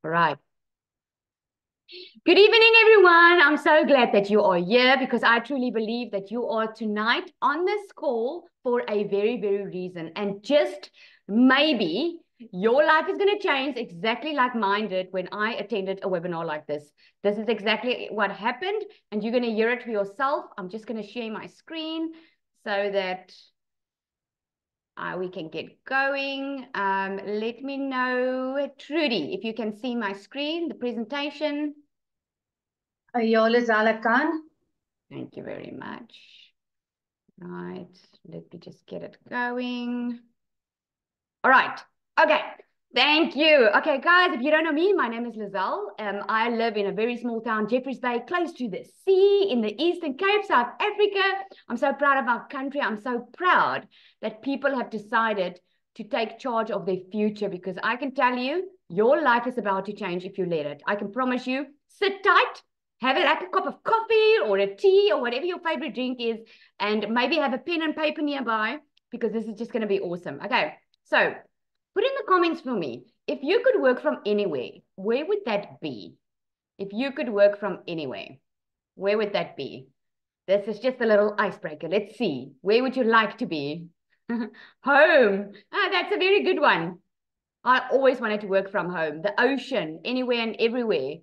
Right. Good evening, everyone. I'm so glad that you are here because I truly believe that you are tonight on this call for a very, very reason. And just maybe your life is going to change exactly like mine did when I attended a webinar like this. This is exactly what happened, and you're going to hear it for yourself. I'm just going to share my screen so that we can get going. Let me know, Trudy, if you can see my screen, the presentation. Ayole Zalakan. Thank you very much. Right, let me just get it going. All right, okay, thank you. Okay, guys, if you don't know me, my name is Lizelle. I live in a very small town, Jeffreys Bay, close to the sea in the Eastern Cape, South Africa. I'm so proud of our country. I'm so proud that people have decided to take charge of their future because I can tell you, your life is about to change if you let it. I can promise you, sit tight, have it like a cup of coffee or a tea or whatever your favorite drink is, and maybe have a pen and paper nearby because this is just going to be awesome. Okay, so put in the comments for me. If you could work from anywhere, where would that be? If you could work from anywhere, where would that be? This is just a little icebreaker. Let's see. Where would you like to be? Home. Ah, that's a very good one. I always wanted to work from home. The ocean, anywhere and everywhere.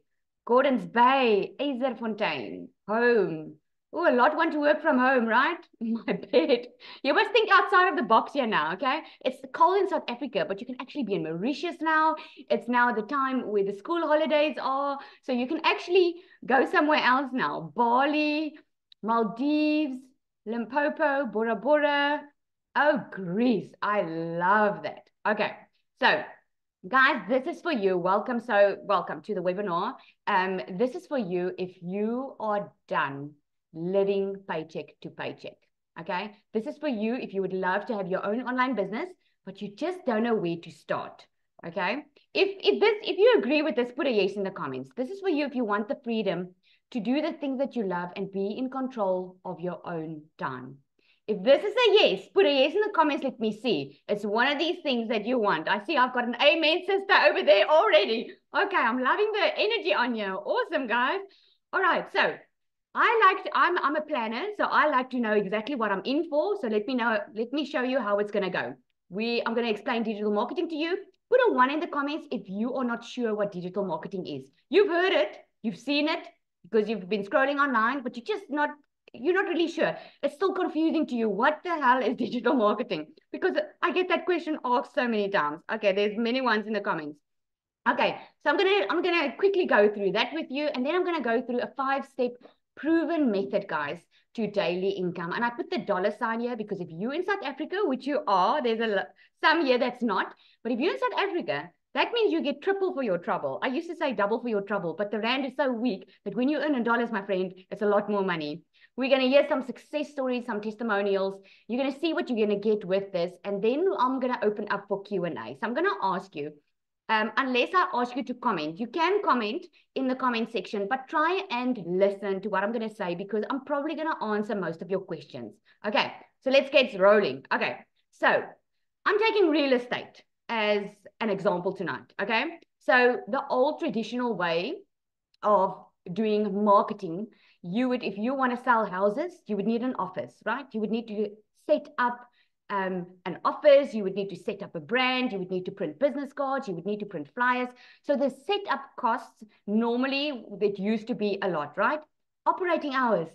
Gordons Bay, Fontaine, home. Oh, a lot want to work from home, right? My bed. You must think outside of the box here now, okay? It's cold in South Africa, but you can actually be in Mauritius now. It's now the time where the school holidays are. So you can actually go somewhere else now. Bali, Maldives, Limpopo, Bora Bora. Oh, Greece. I love that. Okay. So, guys, this is for you. Welcome. So, welcome to the webinar. This is for you if you are done living paycheck to paycheck. Okay. This is for you if you would love to have your own online business, but you just don't know where to start. Okay. If you agree with this, put a yes in the comments. This is for you if you want the freedom to do the things that you love and be in control of your own time. If this is a yes, put a yes in the comments. Let me see. It's one of these things that you want. I see I've got an amen sister over there already. Okay, I'm loving the energy on you. Awesome, guys. All right, so I'm a planner, so I like to know exactly what I'm in for. So let me show you how it's gonna go. I'm gonna explain digital marketing to you. Put a one in the comments if you are not sure what digital marketing is. You've heard it, you've seen it because you've been scrolling online, but you're not really sure. It's still confusing to you. What the hell is digital marketing? Because I get that question asked so many times. Okay, there's many ones in the comments. Okay, so I'm gonna quickly go through that with you, and then I'm gonna go through a 5-step proven method, guys, to daily income. And I put the dollar sign here because if you're in South Africa, which you are, some here that's not, but if you're in South Africa, that means you get triple for your trouble. I used to say double for your trouble, but the rand is so weak that when you earn in dollars, my friend, it's a lot more money. We're going to hear some success stories, some testimonials. You're going to see what you're going to get with this. And then I'm going to open up for Q&A. So I'm going to ask you, unless I ask you to comment, you can comment in the comment section, but try and listen to what I'm going to say because I'm probably going to answer most of your questions. Okay, so let's get rolling. Okay, so I'm taking real estate as an example tonight. Okay, so the old traditional way of doing marketing, if you want to sell houses, you would need an office, right? You would need to set up an office, you would need to set up a brand, you would need to print business cards, you would need to print flyers. So the setup costs normally that used to be a lot, right? Operating hours.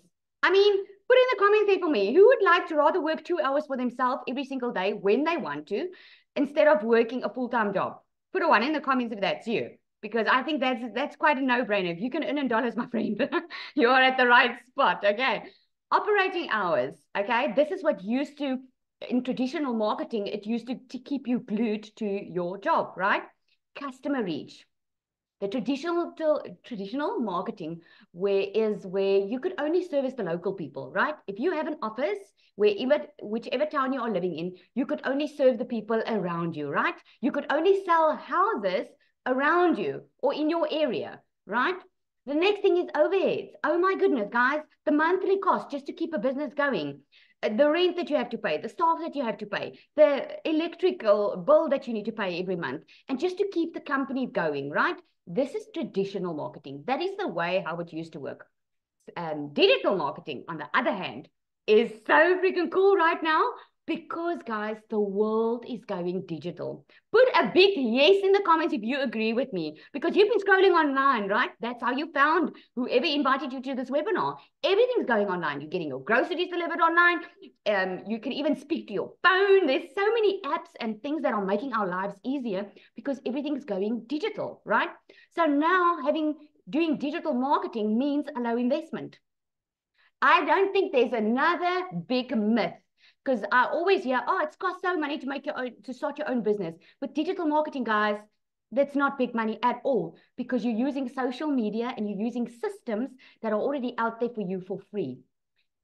I mean, put in the comments there for me. Who would like to rather work 2 hours for themselves every single day when they want to, instead of working a full-time job? Put a one in the comments if that's you, because I think that's quite a no-brainer. If you can earn in dollars, my friend, you are at the right spot. Okay. Operating hours. Okay. This is what used to, in traditional marketing, it used to keep you glued to your job, right? Customer reach. The traditional marketing where you could only service the local people, right? If you have an office, whichever town you are living in, you could only serve the people around you, right? You could only sell houses around you or in your area, right? The next thing is overheads. Oh my goodness, guys, the monthly cost just to keep a business going. the rent that you have to pay, the staff that you have to pay, the electrical bill that you need to pay every month, and just to keep the company going, right? This is traditional marketing. That is the way how it used to work. Digital marketing, on the other hand, is so freaking cool right now because, guys, the world is going digital. Put a big yes in the comments if you agree with me, because you've been scrolling online, right? That's how you found whoever invited you to this webinar. Everything's going online. You're getting your groceries delivered online. You can even speak to your phone. There's so many apps and things that are making our lives easier because everything's going digital, right? So now doing digital marketing means a low investment. I don't think there's another big myth, because I always hear, oh, it's cost so money to start your own business. With digital marketing, guys, that's not big money at all, because you're using social media and you're using systems that are already out there for you for free.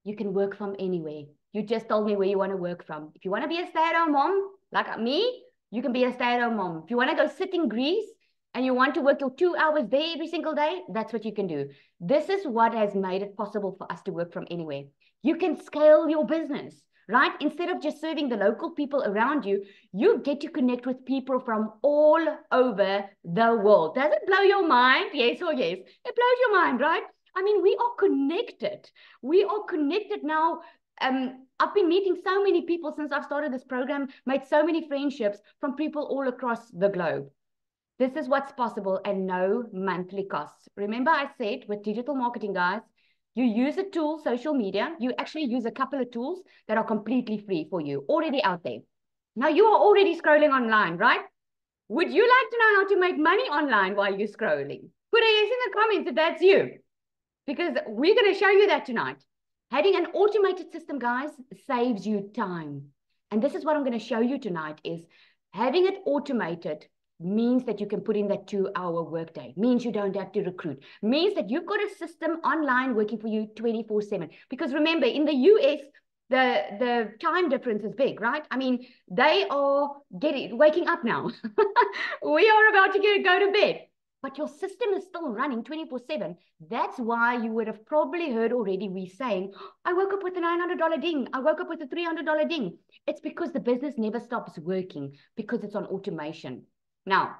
You can work from anywhere. You just told me where you want to work from. If you want to be a stay-at-home mom, like me, you can be a stay-at-home mom. If you want to go sit in Greece and you want to work your 2 hours there every single day, that's what you can do. This is what has made it possible for us to work from anywhere. You can scale your business, right? Instead of just serving the local people around you, you get to connect with people from all over the world. Does it blow your mind? Yes or yes? It blows your mind, right? I mean, we are connected. We are connected now. I've been meeting so many people since I've started this program, made so many friendships from people all across the globe. This is what's possible and no monthly costs. Remember I said with digital marketing, guys, you use a tool, social media, you actually use a couple of tools that are completely free for you, already out there. Now you are already scrolling online, right? Would you like to know how to make money online while you're scrolling? Put a yes in the comments if that's you, because we're going to show you that tonight. Having an automated system, guys, saves you time. And this is what I'm going to show you tonight is having it automated means that you can put in that 2-hour workday, means you don't have to recruit, means that you've got a system online working for you 24/7. Because remember, in the US, the time difference is big, right? I mean, they are waking up now. We are about to go to bed, but your system is still running 24/7. That's why you would have probably heard already we saying, I woke up with a $900 ding. I woke up with a $300 ding. It's because the business never stops working because it's on automation. Now,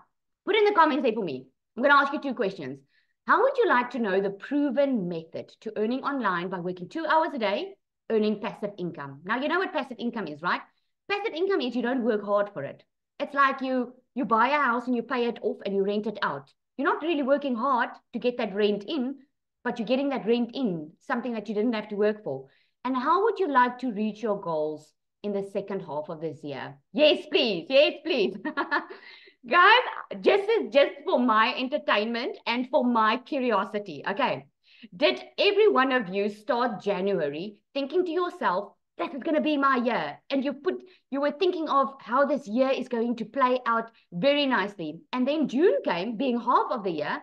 put in the comments there for me. I'm going to ask you 2 questions. How would you like to know the proven method to earning online by working 2 hours a day, earning passive income? Now, you know what passive income is, right? Passive income is you don't work hard for it. It's like you buy a house and you pay it off and you rent it out. You're not really working hard to get that rent in, but you're getting that rent in, something that you didn't have to work for. And how would you like to reach your goals in the second half of this year? Yes, please. Yes, please. Guys, just for my entertainment and for my curiosity, okay? Did every one of you start January thinking to yourself, this is going to be my year? And you were thinking of how this year is going to play out very nicely. And then June came, being half of the year,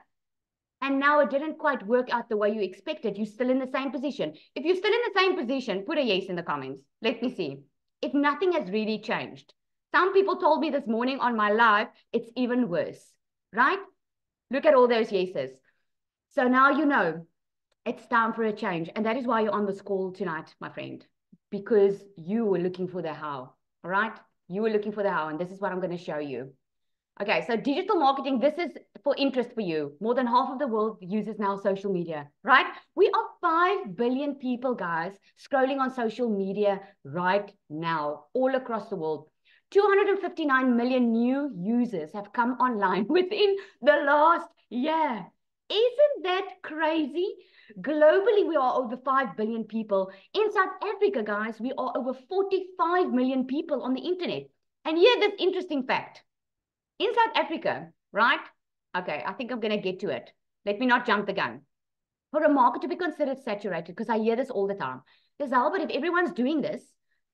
and now it didn't quite work out the way you expected. You're still in the same position. If you're still in the same position, put a yes in the comments. Let me see. If nothing has really changed. Some people told me this morning on my live, it's even worse, right? Look at all those yeses. So now you know it's time for a change. And that is why you're on this call tonight, my friend, because you were looking for the how, all right? You were looking for the how, and this is what I'm going to show you. Okay, so digital marketing, this is for interest for you. More than half of the world uses now social media, right? We are 5 billion people, guys, scrolling on social media right now, all across the world. 259 million new users have come online within the last year. Isn't that crazy? Globally, we are over 5 billion people. In South Africa, guys, we are over 45 million people on the internet. And here, this interesting fact. In South Africa, right? Okay, I think I'm going to get to it. Let me not jump the gun. For a market to be considered saturated, because I hear this all the time. Gazelle, but if everyone's doing this,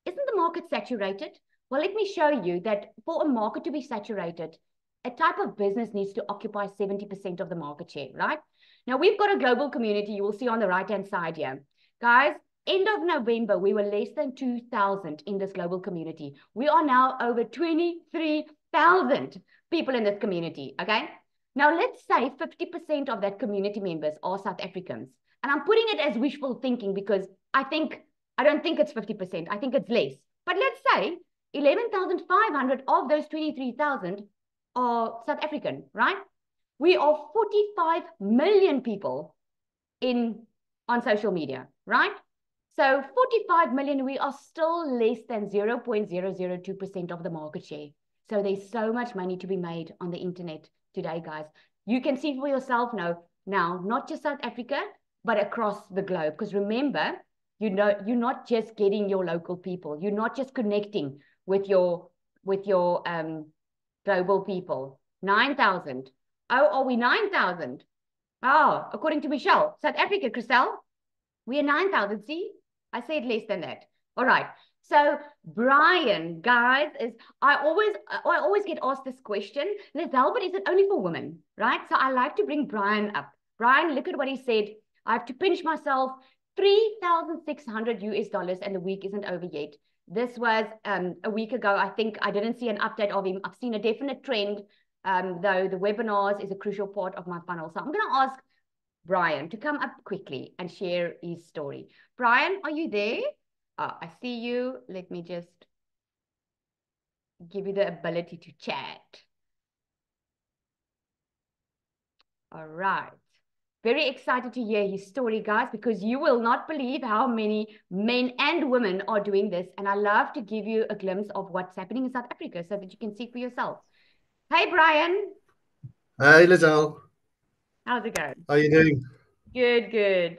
isn't the market saturated? Well, let me show you that for a market to be saturated, a type of business needs to occupy 70% of the market share, right? Now, we've got a global community. You will see on the right-hand side here. Guys, end of November, we were less than 2,000 in this global community. We are now over 23,000 people in this community, okay? Now, let's say 50% of that community members are South Africans. And I'm putting it as wishful thinking because I think I don't think it's 50%. I think it's less. But let's say 11,500 of those 23,000 are South African, right? We are 45 million people on social media, right? So 45 million, we are still less than 0.002% of the market share. So there's so much money to be made on the internet today, guys. You can see for yourself now, not just South Africa, but across the globe. Because remember, you're not just getting your local people. You're not just connecting with your global people. 9,000. Oh, are we 9,000? Oh, according to Michelle, South Africa, Chriselle, we are 9,000. See, I said less than that. All right. So Brian, guys, I always get asked this question, Lizelle, but is it only for women, right? So I like to bring Brian up. Brian, look at what he said. I have to pinch myself. 3,600 US dollars, and the week isn't over yet. This was a week ago. I think I didn't see an update of him. I've seen a definite trend, though the webinars is a crucial part of my funnel. So I'm going to ask Brian to come up quickly and share his story. Brian, are you there? Oh, I see you. Let me just give you the ability to chat. All right. Very excited to hear his story, guys, because you will not believe how many men and women are doing this. And I love to give you a glimpse of what's happening in South Africa so that you can see for yourself. Hey, Brian. Hi, Lizelle. How's it going? How are you doing? Good, good.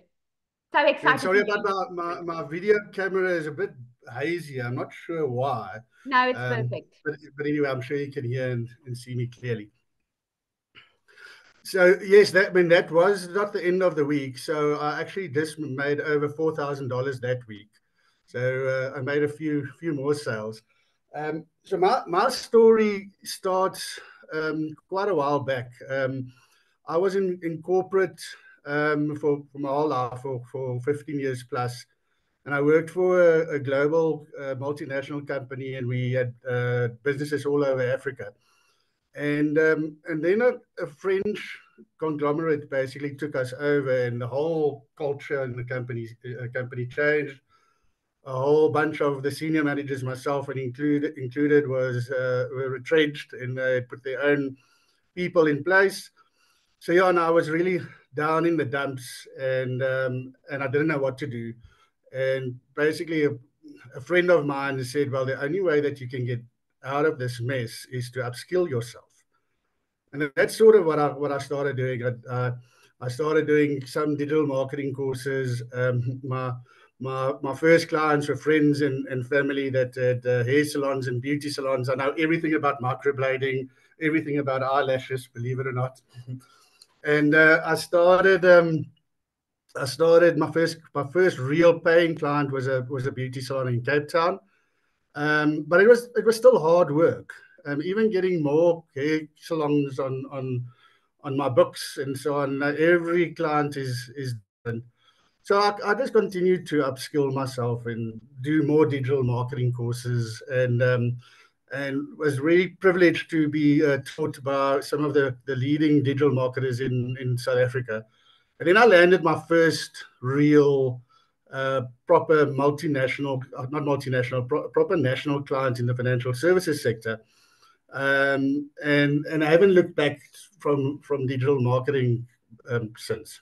So excited. Sorry about my video camera is a bit hazy. I'm not sure why. No, it's perfect. But anyway, I'm sure you can hear and see me clearly. So yes, that was not the end of the week. So I actually just made over $4,000 that week. So I made a few more sales. So my story starts quite a while back. I was in corporate for my whole life, for 15 years plus. And I worked for a global multinational company, and we had businesses all over Africa. And then a French conglomerate basically took us over, and the whole culture in the company changed. A whole bunch of the senior managers, myself and included, were retrenched, and they put their own people in place. So yeah, and I was really down in the dumps, and I didn't know what to do. And basically, a friend of mine said, "Well, the only way that you can get out of this mess is to upskill yourself." And that's sort of what I started doing. I started doing some digital marketing courses. My first clients were friends and family that had hair salons and beauty salons. I know everything about microblading, everything about eyelashes, believe it or not. And I started my first real paying client was a beauty salon in Cape Town, but it was still hard work. Even getting more hair salons on my books and so on. Every client is different. So I just continued to upskill myself and do more digital marketing courses, and was really privileged to be taught by some of the leading digital marketers in South Africa. And then I landed my first real proper multinational, not multinational, proper national client in the financial services sector. And I haven't looked back from digital marketing since.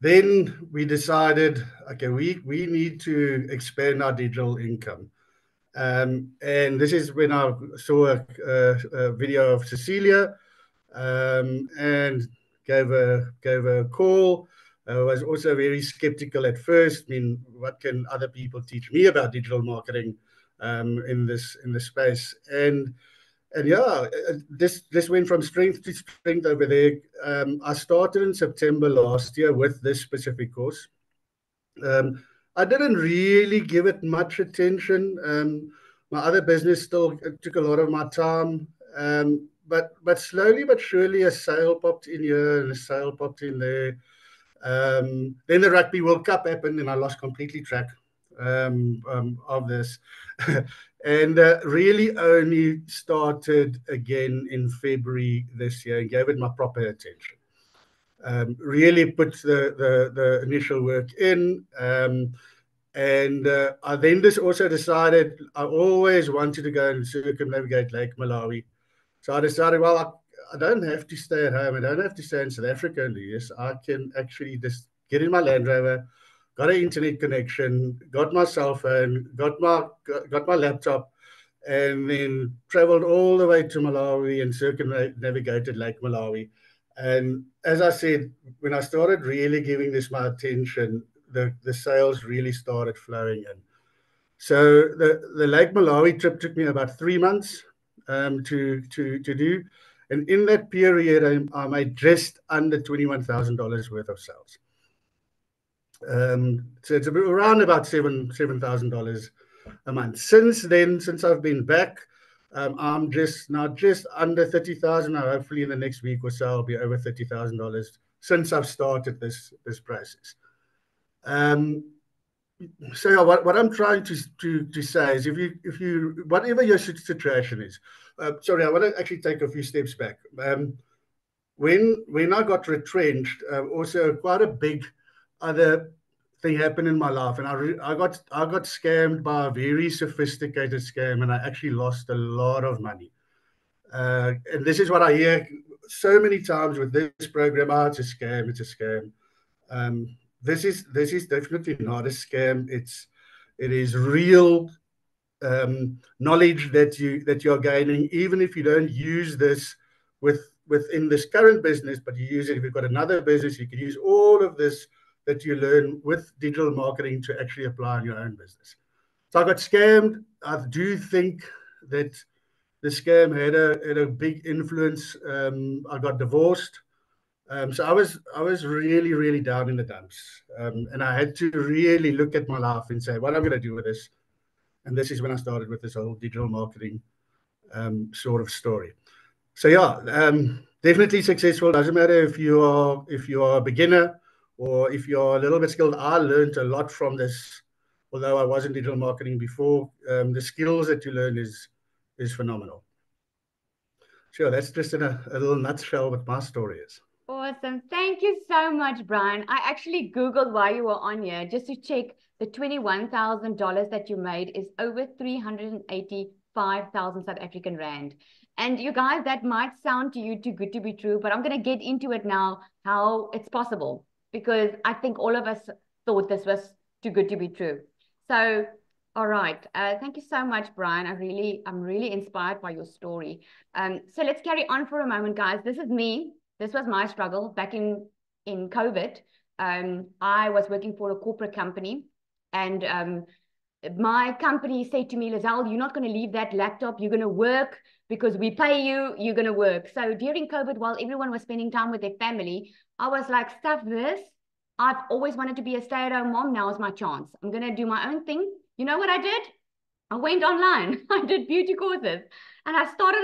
Then we decided, okay, we need to expand our digital income. And this is when I saw a video of Cecilia, and gave a call. I was also very skeptical at first. I mean, what can other people teach me about digital marketing in this space? And yeah, this went from strength to strength over there. I started in September last year with this specific course. I didn't really give it much attention. My other business still took a lot of my time. But slowly but surely a sale popped in here and a sale popped in there. Then the Rugby World Cup happened, and I lost completely track of this. And really only started again in February this year and gave it my proper attention. Really put the initial work in. And I then just also decided I always wanted to go and circumnavigate Lake Malawi. So I decided, well, I don't have to stay at home. I don't have to stay in South Africa and do this. I can actually just get in my Land Rover, got an internet connection, got my cell phone, got my laptop, and then traveled all the way to Malawi and circumnavigated Lake Malawi. And as I said, when I started really giving this my attention, the sales really started flowing in. So the Lake Malawi trip took me about 3 months to do. And in that period, I made just under $21,000 worth of sales. So it's around about $7,000 a month. Since then, since I've been back, I'm just under 30,000. Hopefully, in the next week or so, I'll be over $30,000 since I've started this process. So yeah, what I'm trying to say is, if you whatever your situation is, sorry, I want to actually take a few steps back. When I got retrenched, also quite a big other thing happened in my life, and I got scammed by a very sophisticated scam, and I actually lost a lot of money. And this is what I hear so many times with this program: oh, it's a scam, it's a scam. This is definitely not a scam. It is real knowledge that you're gaining, even if you don't use this within this current business, but you use it if you've got another business. You can use all of this that you learn with digital marketing to actually apply in your own business. So I got scammed. I do think that the scam had a big influence. I got divorced. So I was really, really down in the dumps. And I had to really look at my life and say, what am I going to do with this? And this is when I started with this whole digital marketing sort of story. So yeah, definitely successful. Doesn't matter if you are a beginner or if you're a little bit skilled. I learned a lot from this, although I was in digital marketing before. The skills that you learn is phenomenal. Sure, that's just in a little nutshell what my story is. Awesome. Thank you so much, Brian. I actually Googled while you were on here just to check the $21,000 that you made is over 385,000 South African Rand. And you guys, that might sound to you too good to be true, but I'm going to get into it now, how it's possible, because I think all of us thought this was too good to be true. So, all right. Thank you so much, Brian. I'm really inspired by your story. So let's carry on for a moment, guys. This is me. This was my struggle back in COVID. I was working for a corporate company, and my company said to me, Lizelle, you're not going to leave that laptop. You're going to work because we pay you. You're going to work. So during COVID, while everyone was spending time with their family, I was like, stuff this. I've always wanted to be a stay-at-home mom. Now is my chance. I'm going to do my own thing. You know what I did? I went online. I did beauty courses. And I started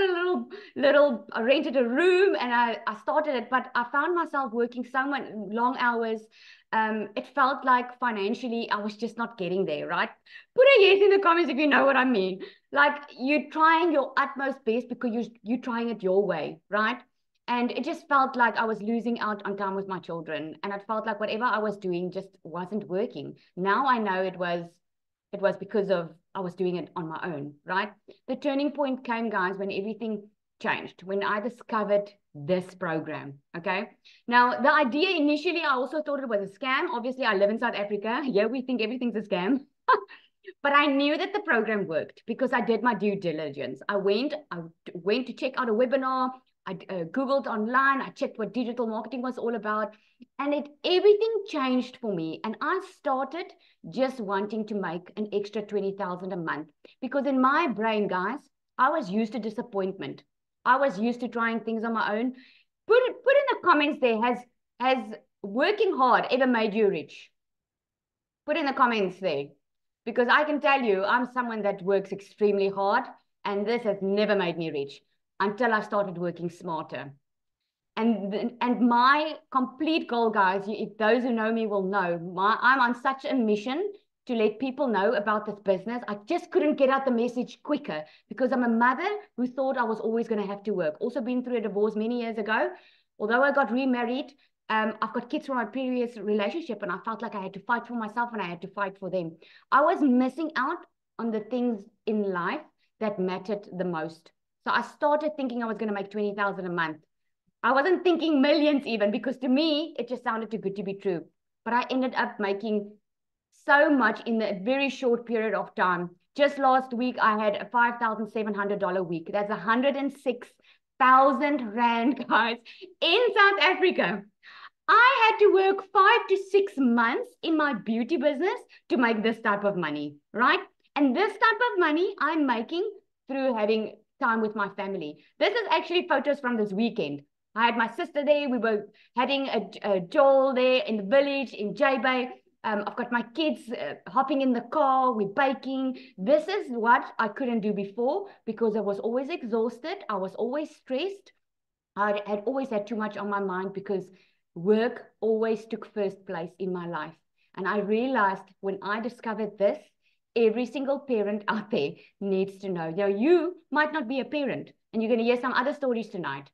I rented a room and I started it, but I found myself working so much long hours. It felt like financially, I was just not getting there, right? Put a yes in the comments if you know what I mean. Like you're trying your utmost best because you're trying it your way, right? And it just felt like I was losing out on time with my children. And it felt like whatever I was doing just wasn't working. Now I know it was because of I was doing it on my own, right? The turning point came, guys, when everything changed, when I discovered this program, okay? Now, the idea initially, I also thought it was a scam. Obviously, I live in South Africa. Here, we think everything's a scam. But I knew that the program worked because I did my due diligence. I went to check out a webinar. I Googled online. I checked what digital marketing was all about. And everything changed for me. And I started just wanting to make an extra 20,000 a month. Because in my brain, guys, I was used to disappointment. I was used to trying things on my own. Put in the comments there, has working hard ever made you rich? Put in the comments there. Because I can tell you, I'm someone that works extremely hard. And this has never made me rich until I started working smarter. And my complete goal, guys, if those who know me will know, I'm on such a mission to let people know about this business. I just couldn't get out the message quicker because I'm a mother who thought I was always going to have to work. Also been through a divorce many years ago. Although I got remarried, I've got kids from my previous relationship, and I felt like I had to fight for myself and I had to fight for them. I was missing out on the things in life that mattered the most. So I started thinking I was going to make 20,000 a month. I wasn't thinking millions even, because to me, it just sounded too good to be true. But I ended up making so much in a very short period of time. Just last week, I had a $5,700 week. That's 106,000 Rand, guys, in South Africa. I had to work 5 to 6 months in my beauty business to make this type of money, right? And this type of money I'm making through having time with my family. This is actually photos from this weekend. I had my sister there. We were having a jol there in the village in J-Bay. I've got my kids hopping in the car. We're baking. This is what I couldn't do before because I was always exhausted. I was always stressed. I had always had too much on my mind because work always took first place in my life. And I realized when I discovered this, every single parent out there needs to know. Now, you might not be a parent, and you're going to hear some other stories tonight,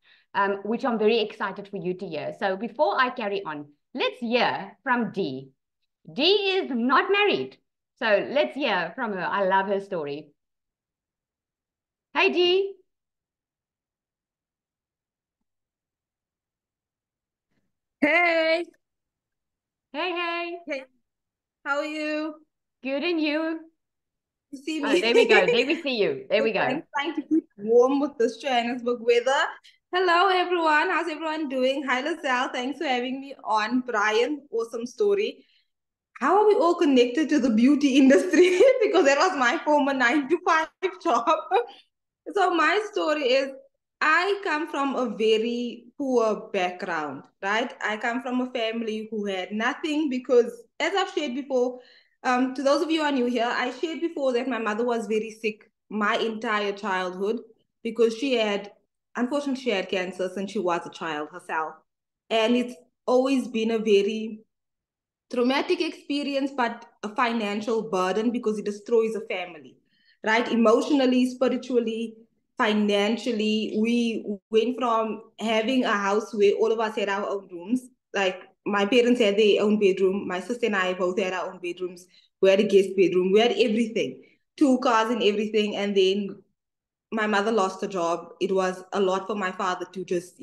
which I'm very excited for you to hear. So before I carry on, let's hear from Dee. Dee is not married. So let's hear from her. I love her story. Hi, Dee. Hey, Hey. hey, how are you? Good, and you? You see Oh, me? there we go. There we see you. There we go. I'm trying to keep warm with this Johannesburg weather. Hello, everyone. How's everyone doing? Hi, Lizelle. Thanks for having me on. Brian, awesome story. How are we all connected to the beauty industry? Because that was my former 9 to 5 job. So my story is I come from a very poor background, right? I come from a family who had nothing because, as I've shared before, to those of you who are new here, I shared before that my mother was very sick my entire childhood because unfortunately, she had cancer since she was a child herself. And it's always been a very traumatic experience, but a financial burden because it destroys a family, right? Emotionally, spiritually, financially. We went from having a house where all of us had our own rooms, like my parents had their own bedroom, my sister and I both had our own bedrooms, we had a guest bedroom, we had everything, 2 cars and everything. And then my mother lost her job. It was a lot for my father to just,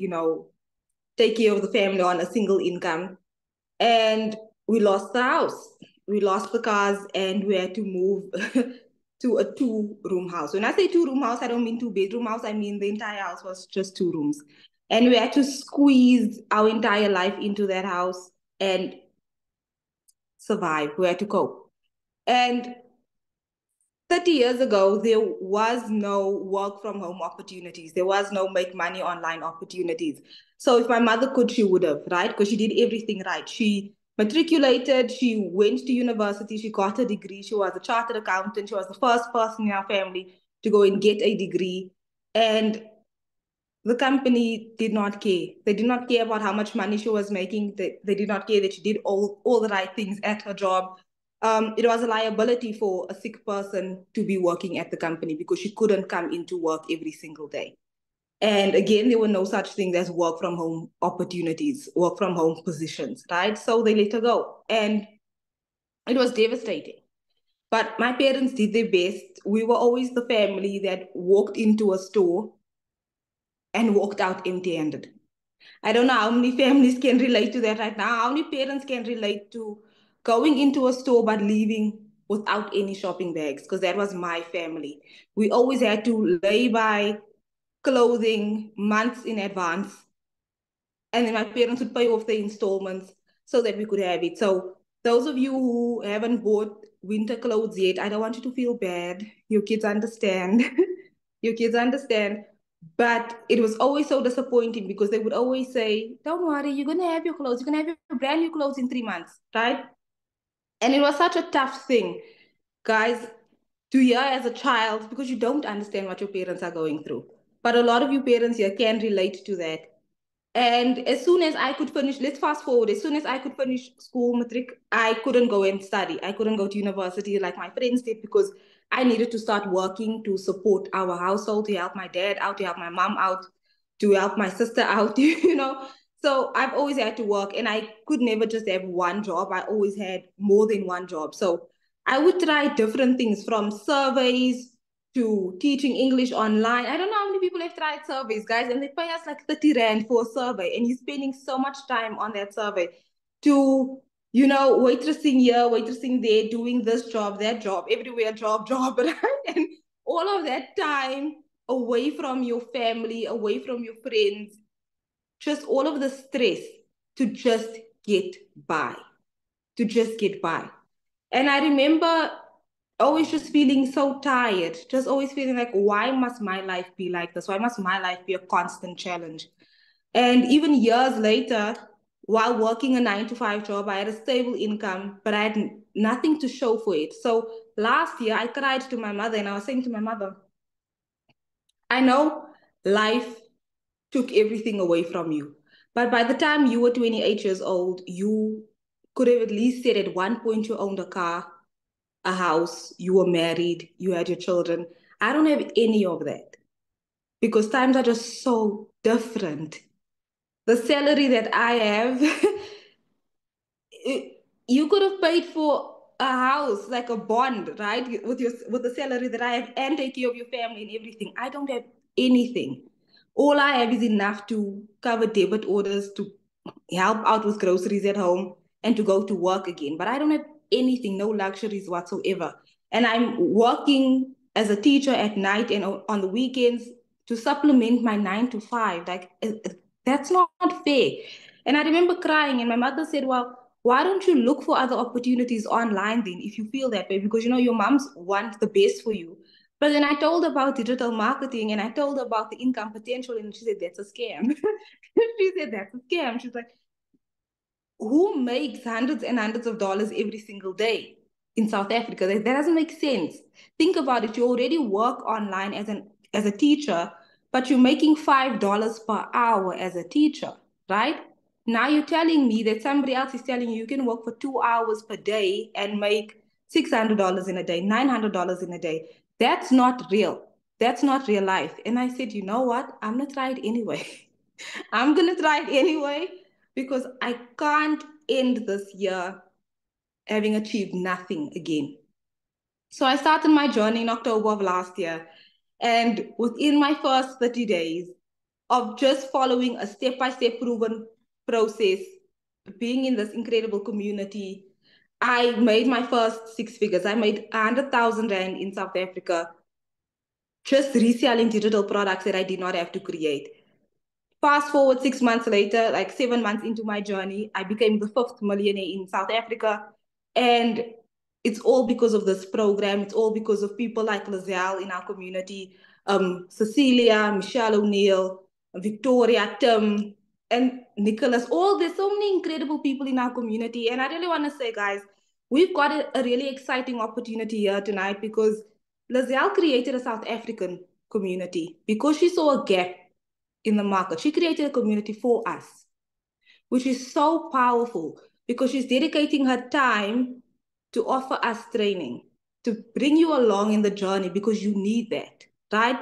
take care of the family on a single income. And we lost the house, we lost the cars, and we had to move to a 2-room house. When I say 2-room house, I don't mean 2-bedroom house. I mean the entire house was just 2 rooms. And we had to squeeze our entire life into that house and survive. We had to cope. And 30 years ago, there was no work from home opportunities. There was no make money online opportunities. So if my mother could, she would have, right? Because she did everything right. She matriculated, she went to university, she got a degree, she was a chartered accountant, she was the first person in our family to go and get a degree. And the company did not care. They did not care about how much money she was making. They did not care that she did all the right things at her job. It was a liability for a sick person to be working at the company because she couldn't come into work every single day. And again, there were no such things as work from home opportunities, work from home positions, right? So they let her go. And it was devastating. But my parents did their best. We were always the family that walked into a store and walked out empty-handed. I don't know how many families can relate to that right now. How many parents can relate to going into a store but leaving without any shopping bags? Because that was my family. We always had to lay by clothing months in advance. And then my parents would pay off the installments so that we could have it. So those of you who haven't bought winter clothes yet, I don't want you to feel bad. Your kids understand. Your kids understand. But it was always so disappointing because they would always say, don't worry, you're going to have your clothes. You're going to have your brand new clothes in 3 months, right? And it was such a tough thing, guys, to hear as a child because you don't understand what your parents are going through. But a lot of you parents here can relate to that. And as soon as I could finish, let's fast forward, as soon as I could finish school, matric, I couldn't go and study. I couldn't go to university like my friends did because I needed to start working to support our household, to help my dad out, to help my mom out, to help my sister out, So I've always had to work, and I could never just have one job. I always had more than one job. So I would try different things, from surveys to teaching English online. I don't know how many people have tried surveys, guys, and they pay us like 30 Rand for a survey, and you're spending so much time on that survey, to, you know, waitressing here, waitressing there, doing this job, that job, everywhere job, right? And all of that time away from your family, away from your friends, just all of the stress to just get by, to just get by. And I remember always just feeling so tired, just always feeling like, why must my life be like this? Why must my life be a constant challenge? And even years later, while working a 9 to 5 job, I had a stable income, but I had nothing to show for it. So last year, I cried to my mother, and I was saying to my mother, I know life took everything away from you, but by the time you were 28 years old, you could have at least said at one point you owned a car, a house, you were married, you had your children. I don't have any of that, because times are just so different. The salary that I have, you could have paid for a house, like a bond, right? With the salary that I have, and take care of your family and everything. I don't have anything. All I have is enough to cover debit orders, to help out with groceries at home, and to go to work again. But I don't have anything, no luxuries whatsoever. And I'm working as a teacher at night and on the weekends to supplement my 9 to 5. Like, that's not fair. And I remember crying, and my mother said, well, why don't you look for other opportunities online then, if you feel that way? Because, you know, your moms want the best for you. But then I told her about digital marketing, and I told her about the income potential, and she said, that's a scam. She said, that's a scam. She's like, who makes hundreds and hundreds of dollars every single day in South Africa? That doesn't make sense. Think about it. You already work online as a teacher, but you're making $5 per hour as a teacher, right? Now you're telling me that somebody else is telling you can work for 2 hours per day and make $600 in a day, $900 in a day. That's not real. That's not real life. And I said, you know what? I'm going to try it anyway. I'm going to try it anyway, because I can't end this year having achieved nothing again. So I started my journey in October of last year. And within my first 30 days of just following a step-by-step proven process, being in this incredible community, I made my first 6 figures. I made 100,000 Rand in South Africa, just reselling digital products that I did not have to create. Fast forward 6 months later, like 7 months into my journey, I became the 5th millionaire in South Africa. And it's all because of this program. It's all because of people like Lizelle in our community, Cecilia, Michelle O'Neill, Victoria, Tim, and Nicholas. There's so many incredible people in our community. And I really want to say, guys, we've got a really exciting opportunity here tonight, because Lizelle created a South African community because she saw a gap in the market. She created a community for us, which is so powerful, because she's dedicating her time to offer us training, to bring you along in the journey, because you need that, right?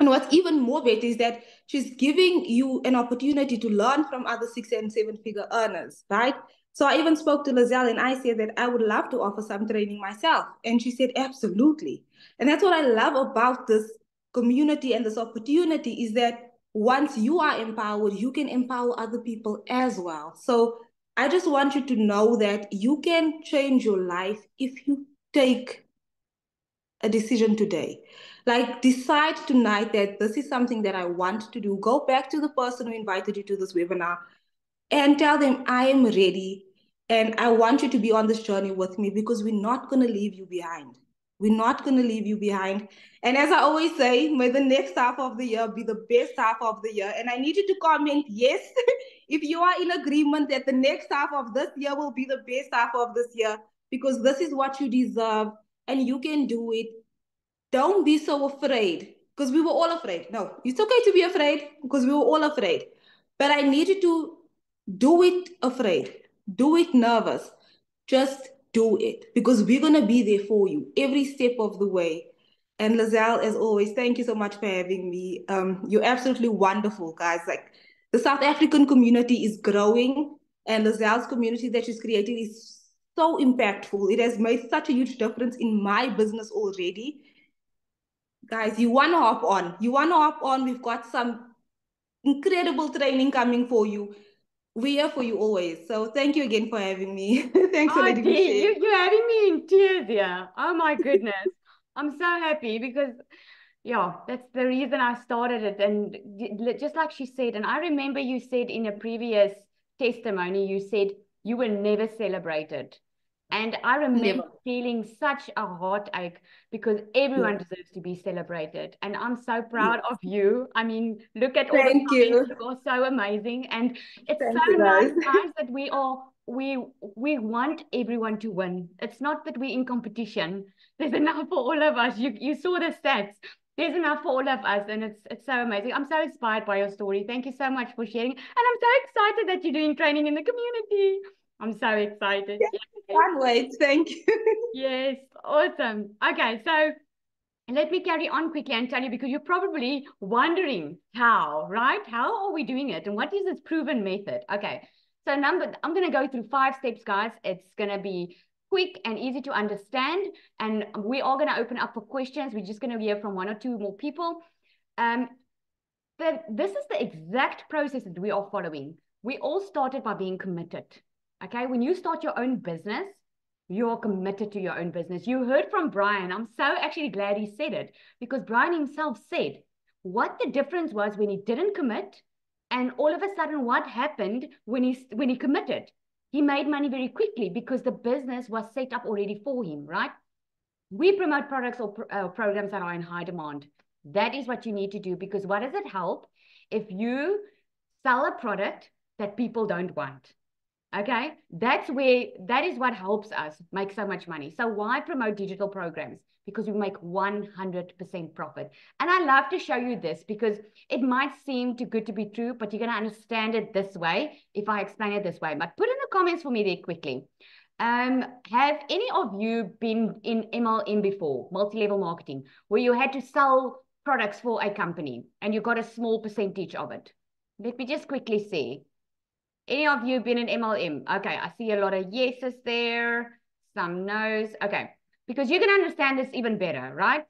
And what's even more better is that she's giving you an opportunity to learn from other 6 and 7 figure earners, right? So I even spoke to Lizelle, and I said that I would love to offer some training myself. And she said, absolutely. And that's what I love about this community and this opportunity, is that once you are empowered, you can empower other people as well. So I just want you to know that you can change your life if you take a decision today. Like, decide tonight that this is something that I want to do. Go back to the person who invited you to this webinar and tell them, I am ready and I want you to be on this journey with me, because we're not going to leave you behind. We're not going to leave you behind. And as I always say, may the next half of the year be the best half of the year. And I need you to comment yes if you are in agreement that the next half of this year will be the best half of this year, because this is what you deserve and you can do it. Don't be so afraid, because we were all afraid. No, it's okay to be afraid, because we were all afraid. But I need you to do it afraid. Do it nervous. Just do it, because we're going to be there for you every step of the way. And Lizelle, as always, thank you so much for having me. You're absolutely wonderful, guys. Like, The South African community is growing, and Lazelle's community that she's created is so impactful. It has made such a huge difference in my business already. Guys, you want to hop on. You want to hop on. We've got some incredible training coming for you. We're here for you always. So thank you again for having me. Thanks for Oh, letting me share. you're having me in tears here. Oh my goodness. I'm so happy because, yeah, that's the reason I started it. And just like she said, and I remember you said in a previous testimony, you said you were never celebrated. And I remember feeling such a heartache because everyone deserves to be celebrated. And I'm so proud of you. I mean, look at all the Thank comments. you. You are so amazing. And it's Thank so you, nice, guys. guys, that we want everyone to win. It's not that we're in competition. There's enough for all of us. You saw the stats. There's enough for all of us, and it's so amazing. I'm so inspired by your story. Thank you so much for sharing. And I'm so excited that you're doing training in the community. I'm so excited. Can't wait. Thank you. Yes, awesome. Okay, so let me carry on quickly and tell you, because you're probably wondering how, right? How are we doing it? And what is this proven method? Okay, so I'm going to go through 5 steps, guys. It's going to be quick and easy to understand. And we are going to open up for questions. We're just going to hear from 1 or 2 more people. This is the exact process that we are following. We all started by being committed. Okay, when you start your own business, you're committed to your own business. You heard from Brian. I'm so actually glad he said it, because Brian himself said what the difference was when he didn't commit, and all of a sudden what happened when he committed. He made money very quickly because the business was set up already for him, right? We promote products or programs that are in high demand. That is what you need to do, because what does it help if you sell a product that people don't want? Okay, that is what helps us make so much money. So why promote digital programs? Because we make 100% profit. And I love to show you this because it might seem too good to be true, but you're going to understand it this way if I explain it this way. But put in the comments for me there quickly. Have any of you been in MLM before, multi-level marketing, where you had to sell products for a company and you got a small percentage of it? Let me just quickly see. Any of you been in MLM? Okay, I see a lot of yeses there, some no's. Okay, because you can understand this even better, right?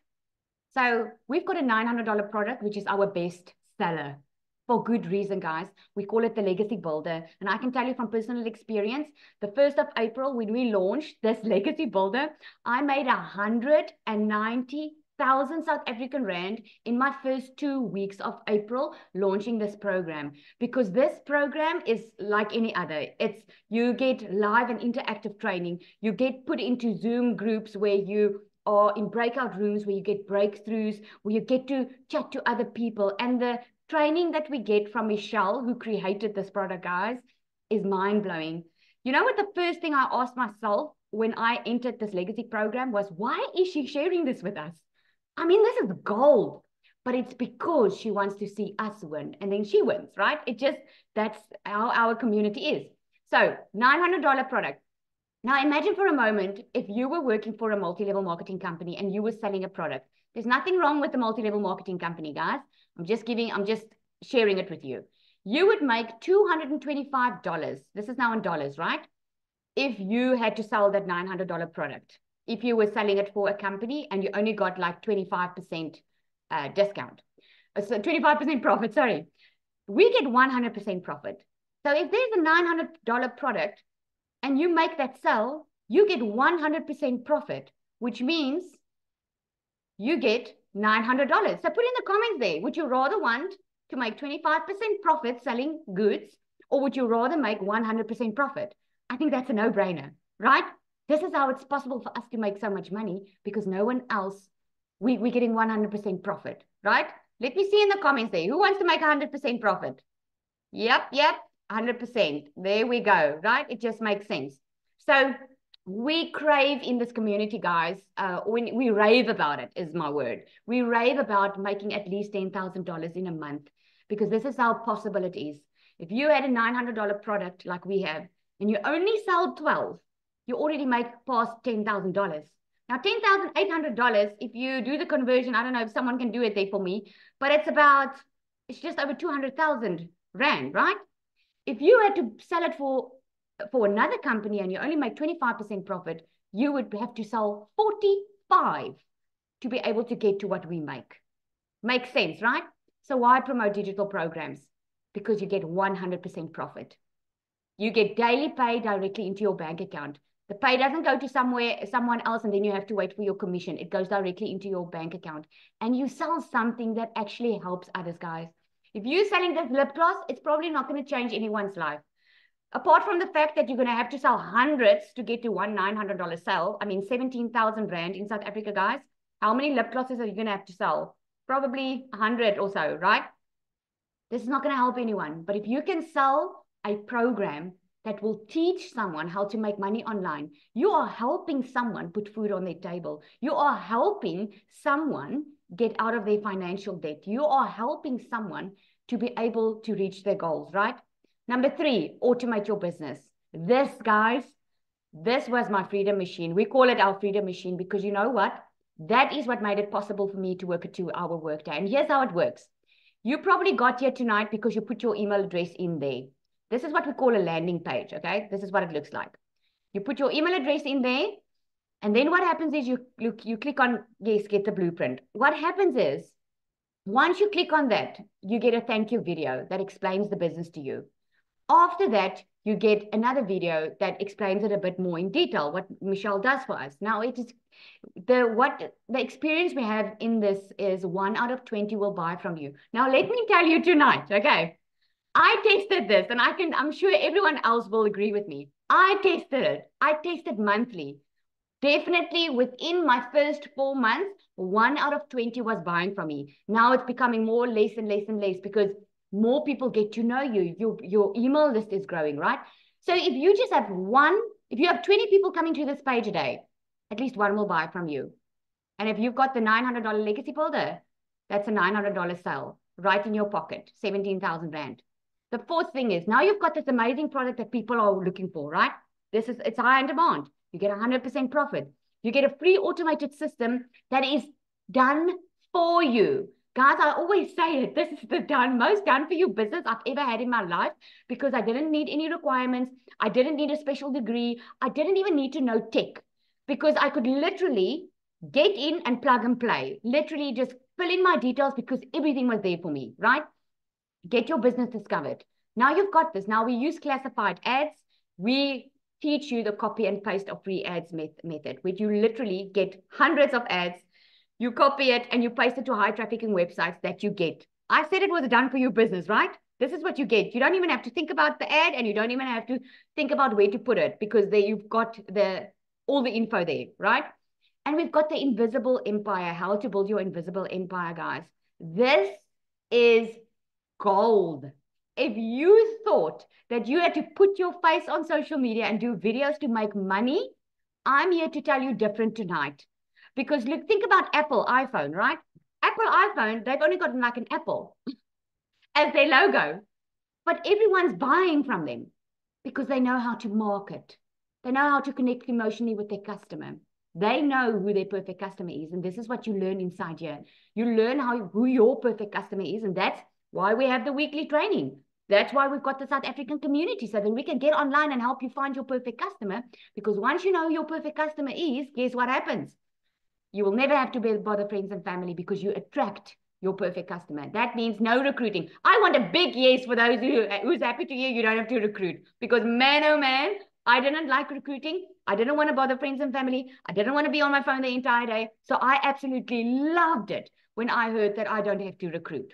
So we've got a $900 product, which is our best seller. For good reason, guys. We call it the Legacy Builder. And I can tell you from personal experience, the 1st of April, when we launched this Legacy Builder, I made 190,000 South African Rand in my first 2 weeks of April launching this program, because this program is like any other. It's you get live and interactive training. You get put into Zoom groups where you are in breakout rooms, where you get breakthroughs, where you get to chat to other people. And the training that we get from Michelle, who created this product, guys, is mind-blowing. You know what the first thing I asked myself when I entered this Legacy program was, why is she sharing this with us? I mean, this is gold, but it's because she wants to see us win, and then she wins, right? That's how our community is. So $900 product. Now imagine for a moment, if you were working for a multi-level marketing company and you were selling a product. There's nothing wrong with the multi-level marketing company, guys. I'm just sharing it with you. You would make $225. This is now in dollars, right? If you had to sell that $900 product. If you were selling it for a company and you only got like 25% discount. So 25% profit, sorry. We get 100% profit. So if there's a $900 product and you make that sell, you get 100% profit, which means you get $900. So put in the comments there, would you rather want to make 25% profit selling goods, or would you rather make 100% profit? I think that's a no-brainer, right? This is how it's possible for us to make so much money, because no one else, we're getting 100% profit, right? Let me see in the comments there. Who wants to make 100% profit? Yep, 100%. There we go, right? It just makes sense. So we crave in this community, guys, when we rave about it, is my word. We rave about making at least $10,000 in a month, because this is how possible it is. If you had a $900 product like we have, and you only sell 12, you already make past $10,000. Now, $10,800, if you do the conversion, I don't know if someone can do it there for me, but it's just over 200,000 Rand, right? If you had to sell it for another company and you only make 25% profit, you would have to sell 45 to be able to get to what we make. Makes sense, right? So why promote digital programs? Because you get 100% profit. You get daily pay directly into your bank account. The pay doesn't go to someone else, and then you have to wait for your commission. It goes directly into your bank account. And you sell something that actually helps others, guys. If you're selling this lip gloss, it's probably not going to change anyone's life. Apart from the fact that you're going to have to sell hundreds to get to one $900 sale. I mean, 17,000 Rand in South Africa, guys. How many lip glosses are you going to have to sell? Probably 100 or so, right? This is not going to help anyone. But if you can sell a program that will teach someone how to make money online, you are helping someone put food on their table. You are helping someone get out of their financial debt. You are helping someone to be able to reach their goals, right? Number 3, automate your business. This, guys, this was my freedom machine. We call it our freedom machine because you know what? That is what made it possible for me to work a 2-hour workday. And here's how it works. You probably got here tonight because you put your email address in there. This is what we call a landing page, okay? This is what it looks like. You put your email address in there, and then what happens is you click on, yes, get the blueprint. What happens is, once you click on that, you get a thank you video that explains the business to you. After that, you get another video that explains it a bit more in detail, what Michelle does for us. Now, it is the experience we have in this is 1 out of 20 will buy from you. Now, let me tell you tonight, okay? I tested this, and I'm sure everyone else will agree with me. I tested it. I tested monthly. Definitely within my first 4 months, 1 out of 20 was buying from me. Now it's becoming more, less and less and less because more people get to know you. Your email list is growing, right? So if you just have if you have 20 people coming to this page a day, at least one will buy from you. And if you've got the $900 legacy builder, that's a $900 sale right in your pocket, 17,000 Rand. The fourth thing is, now you've got this amazing product that people are looking for, right? It's high in demand. You get 100% profit. You get a free automated system that is done for you. Guys, I always say it. This is the most done for you business I've ever had in my life because I didn't need any requirements. I didn't need a special degree. I didn't even need to know tech because I could literally get in and plug and play. Literally just fill in my details because everything was there for me, right? Get your business discovered. Now you've got this. Now we use classified ads. We teach you the copy and paste of free ads method, where you literally get hundreds of ads. You copy it and you paste it to high trafficking websites that you get. I said it was done for your business, right? This is what you get. You don't even have to think about the ad and you don't even have to think about where to put it because there you've got all the info there, right? And we've got the invisible empire, how to build your invisible empire, guys. This is gold. If you thought that you had to put your face on social media and do videos to make money, I'm here to tell you different tonight. Because look, think about Apple iPhone, right? Apple iPhone, they've only got like an apple as their logo. But everyone's buying from them because they know how to market. They know how to connect emotionally with their customer. They know who their perfect customer is. And this is what you learn inside here. You learn who your perfect customer is. And that's why we have the weekly training. That's why we've got the South African community, so that we can get online and help you find your perfect customer. Because once you know who your perfect customer is, guess what happens? You will never have to bother friends and family because you attract your perfect customer. That means no recruiting. I want a big yes for those who's happy to hear you don't have to recruit. Because man, oh man, I didn't like recruiting. I didn't want to bother friends and family. I didn't want to be on my phone the entire day. So I absolutely loved it when I heard that I don't have to recruit.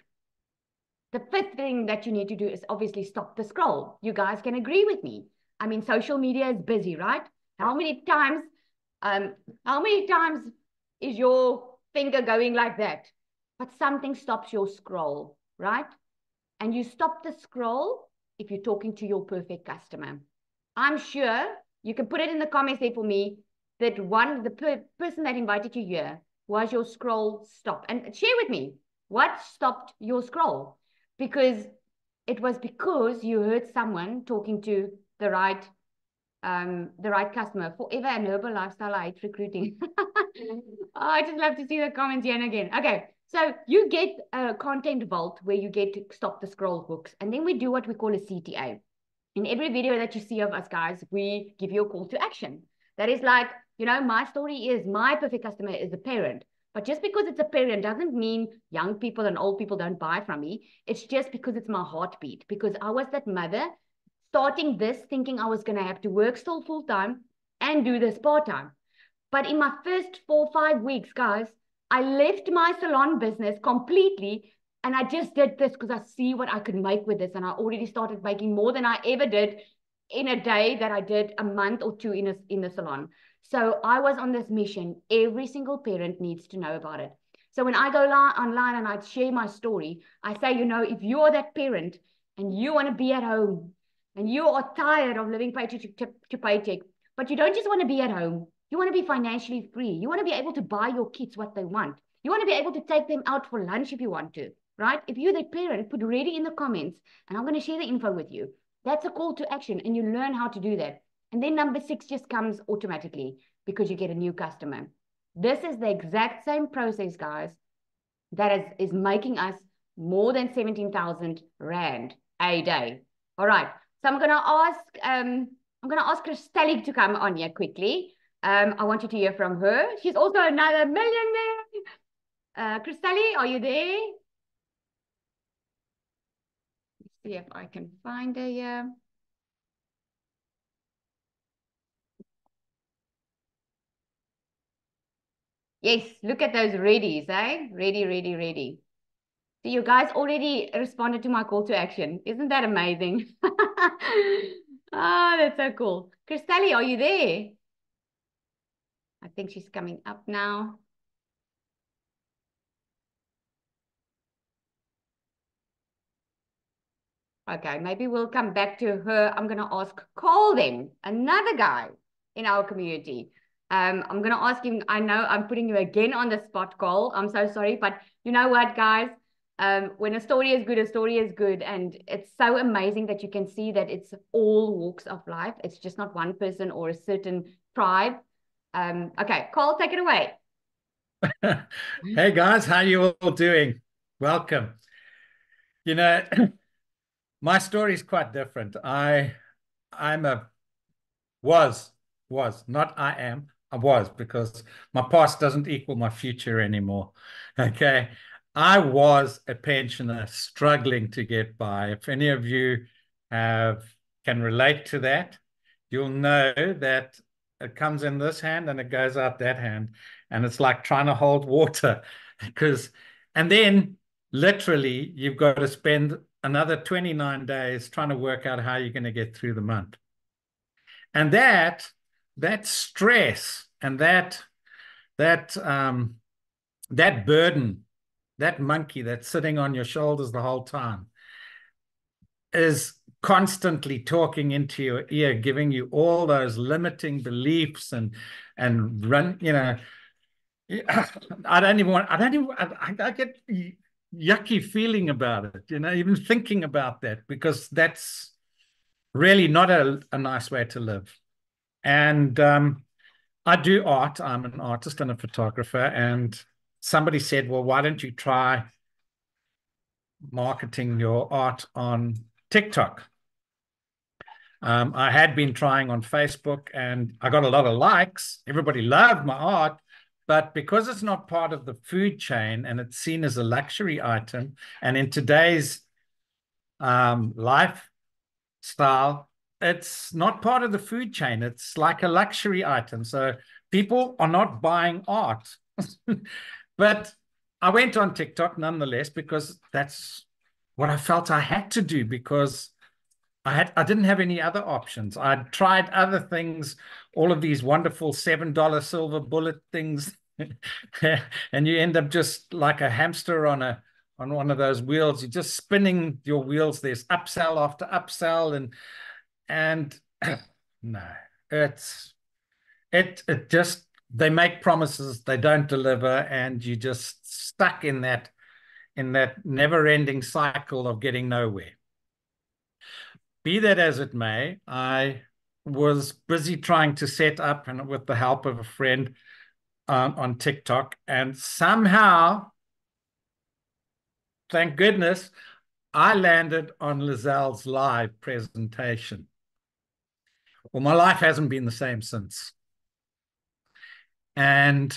The fifth thing that you need to do is obviously stop the scroll. You guys can agree with me. I mean, social media is busy, right? How many times is your finger going like that? But something stops your scroll, right? And you stop the scroll if you're talking to your perfect customer. I'm sure you can put it in the comments there for me that the person that invited you here was your scroll stop. And share with me what stopped your scroll. Because it was because you heard someone talking to the right customer. Forever and Herbal Lifestyle, I hate recruiting. Oh, I just love to see the comments again and again. Okay, So you get a content vault where you get to stop the scroll hooks. And then we do what we call a CTA. In every video that you see of us, guys, we give you a call to action. That is like, you know, my story is my perfect customer is a parent. But just because it's a parent doesn't mean young people and old people don't buy from me. It's just because it's my heartbeat. Because I was that mother starting this thinking I was going to have to work still full time and do this part time. But in my first 4 or 5 weeks, guys, I left my salon business completely. And I just did this because I see what I could make with this. And I already started making more than I ever did in a day that I did a month or two in the salon. So I was on this mission. Every single parent needs to know about it. So when I go online and I share my story, I say, you know, if you are that parent and you want to be at home and you are tired of living paycheck to paycheck, but you don't just want to be at home, you want to be financially free. You want to be able to buy your kids what they want. You want to be able to take them out for lunch if you want to, right? If you're the parent, put ready in the comments and I'm going to share the info with you. That's a call to action and you learn how to do that. And then number 6 just comes automatically because you get a new customer. This is the exact same process, guys, that is making us more than 17,000 Rand a day. All right. So I'm going to ask Christelle to come on here quickly. I want you to hear from her. She's also another millionaire. Christelle, are you there? Let's see if I can find her here. Yes, look at those readies, eh? Ready, ready, ready. So you guys already responded to my call to action. Isn't that amazing? Oh, that's so cool. Christelle, are you there? I think she's coming up now. Okay, maybe we'll come back to her. I'm going to ask Cole then, another guy in our community. I'm going to ask him, I know I'm putting you again on the spot, Cole. I'm so sorry, but you know what, guys? When a story is good, a story is good. And it's so amazing that you can see that it's all walks of life. It's just not one person or a certain tribe. Okay, Cole, take it away. Hey guys, how you all doing? Welcome. You know, my story is quite different. I was, not I am, I was, because my past doesn't equal my future anymore. Okay. I was a pensioner struggling to get by. If any of you can relate to that, you'll know that it comes in this hand and it goes out that hand. And it's like trying to hold water and then literally you've got to spend another 29 days trying to work out how you're going to get through the month. And that stress and that burden, that monkey that's sitting on your shoulders the whole time is constantly talking into your ear, giving you all those limiting beliefs and run, you know, I get yucky feeling about it, you know, even thinking about that, because that's really not a nice way to live. And I do art. I'm an artist and a photographer. And somebody said, well, why don't you try marketing your art on TikTok? I had been trying on Facebook and I got a lot of likes. Everybody loved my art. But because it's not part of the food chain and it's seen as a luxury item, and in today's lifestyle, it's not part of the food chain. It's like a luxury item. So people are not buying art. But I went on TikTok nonetheless, because that's what I felt I had to do, because I didn't have any other options. I'd tried other things, all of these wonderful $7 silver bullet things, and you end up just like a hamster on one of those wheels. You're just spinning your wheels. There's upsell after upsell, and no, it just, they make promises, they don't deliver, and you just stuck in that never-ending cycle of getting nowhere. Be that as it may, I was busy trying to set up, and with the help of a friend on TikTok, and somehow thank goodness, I landed on Lizalle's live presentation. Well, my life hasn't been the same since. And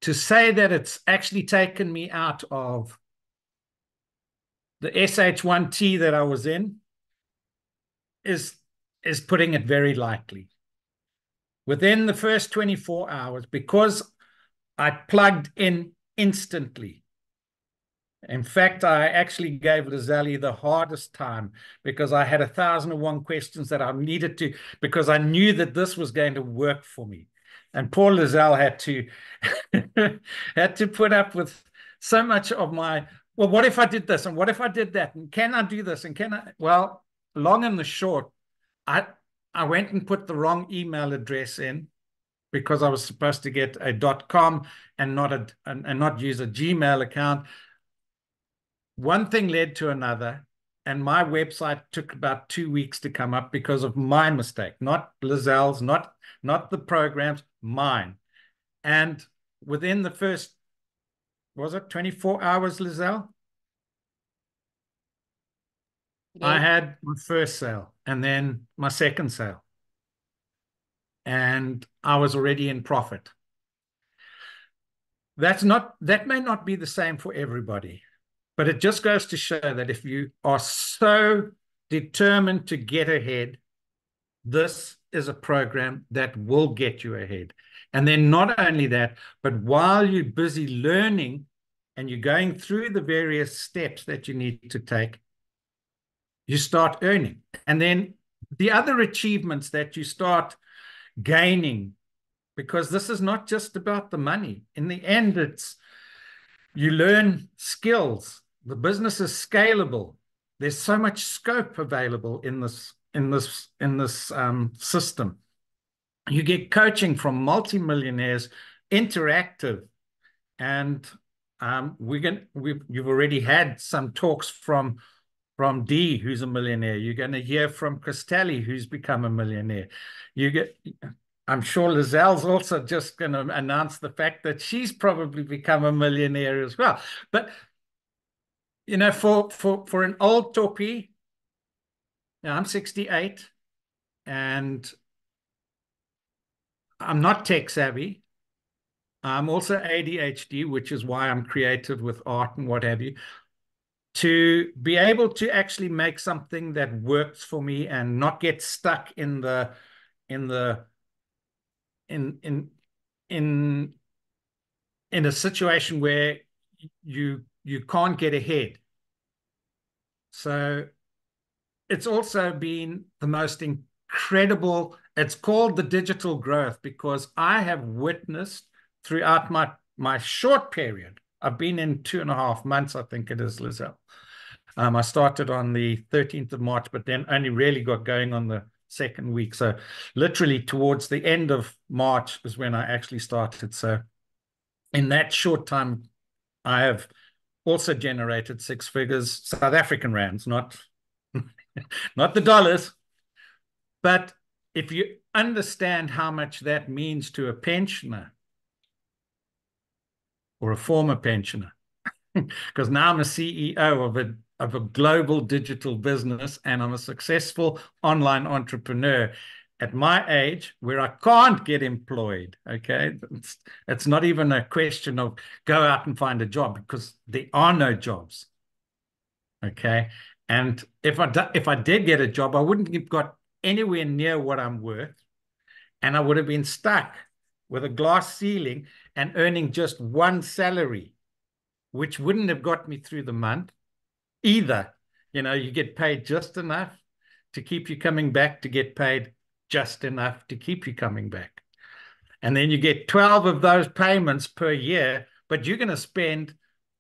to say that it's actually taken me out of the SH1T that I was in is putting it very lightly. Within the first 24 hours, because I plugged in instantly. In fact, I actually gave Lizelle the hardest time because I had 1,001 questions that I needed to, because I knew that this was going to work for me. And poor Lizelle had to had to put up with so much of my, well, what if I did this? And what if I did that? And can I do this? And can I? Well, long and the short, I went and put the wrong email address in because I was supposed to get a .com and not use a Gmail account. One thing led to another, and my website took about 2 weeks to come up because of my mistake, not Lizelle's, not the programs, mine. And within the first, was it 24 hours, Lizelle? Yeah. I had my first sale and then my second sale. And I was already in profit. That may not be the same for everybody. But it just goes to show that if you are so determined to get ahead, this is a program that will get you ahead. And then not only that, but while you're busy learning and you're going through the various steps that you need to take, you start earning. And then the other achievements that you start gaining, because this is not just about the money. In the end, you learn skills. The business is scalable. There's so much scope available in this system. You get coaching from multimillionaires, interactive, and you've already had some talks from Dee, who's a millionaire. You're going to hear from Christelli, who's become a millionaire. I'm sure Lizelle's also just going to announce the fact that she's probably become a millionaire as well. But you know, for an old toppy, I'm 68 and I'm not tech savvy. I'm also ADHD, which is why I'm creative with art and what have you. To be able to actually make something that works for me and not get stuck in a situation where you can't get ahead. So it's also been the most incredible, it's called the digital growth, because I have witnessed throughout my short period, I've been in 2.5 months, I think it is, Lizelle. I started on the 13th of March, but then only really got going on the second week. So literally towards the end of March is when I actually started. So in that short time, I have also generated 6 figures, South African rands, not the dollars. But if you understand how much that means to a pensioner or a former pensioner, because now I'm a CEO of a global digital business and I'm a successful online entrepreneur at my age where I can't get employed, okay? It's not even a question of go out and find a job because there are no jobs, okay? And if I did get a job, I wouldn't have got anywhere near what I'm worth, and I would have been stuck with a glass ceiling and earning just one salary, which wouldn't have got me through the month either. You know, you get paid just enough to keep you coming back, to get paid just enough to keep you coming back. And then you get 12 of those payments per year, but you're going to spend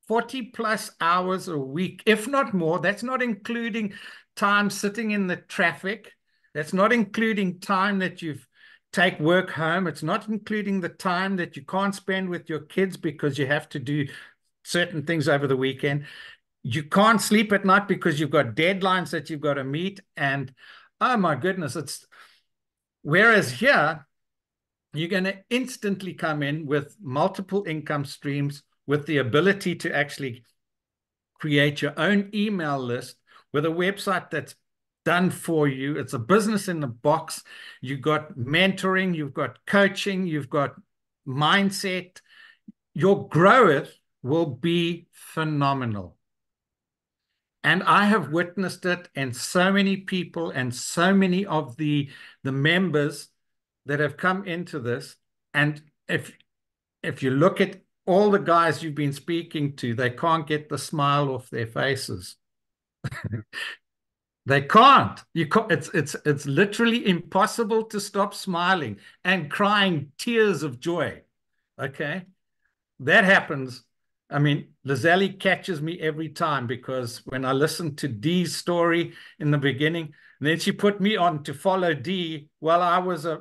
40 plus hours a week, if not more. That's not including time sitting in the traffic. That's not including time that you've take work home. It's not including the time that you can't spend with your kids because you have to do certain things over the weekend. You can't sleep at night because you've got deadlines that you've got to meet. And oh my goodness, whereas here, you're going to instantly come in with multiple income streams, with the ability to actually create your own email list with a website that's done for you. It's a business in the box. You've got mentoring, you've got coaching, you've got mindset. Your growth will be phenomenal. And I have witnessed it, and so many people and so many of the members that have come into this. And if you look at all the guys you've been speaking to, they can't get the smile off their faces. They can't. You can't. It's literally impossible to stop smiling and crying tears of joy. Okay, that happens. I mean, Lizelle catches me every time, because when I listened to Dee's story in the beginning, and then she put me on to follow Dee. Well, I was a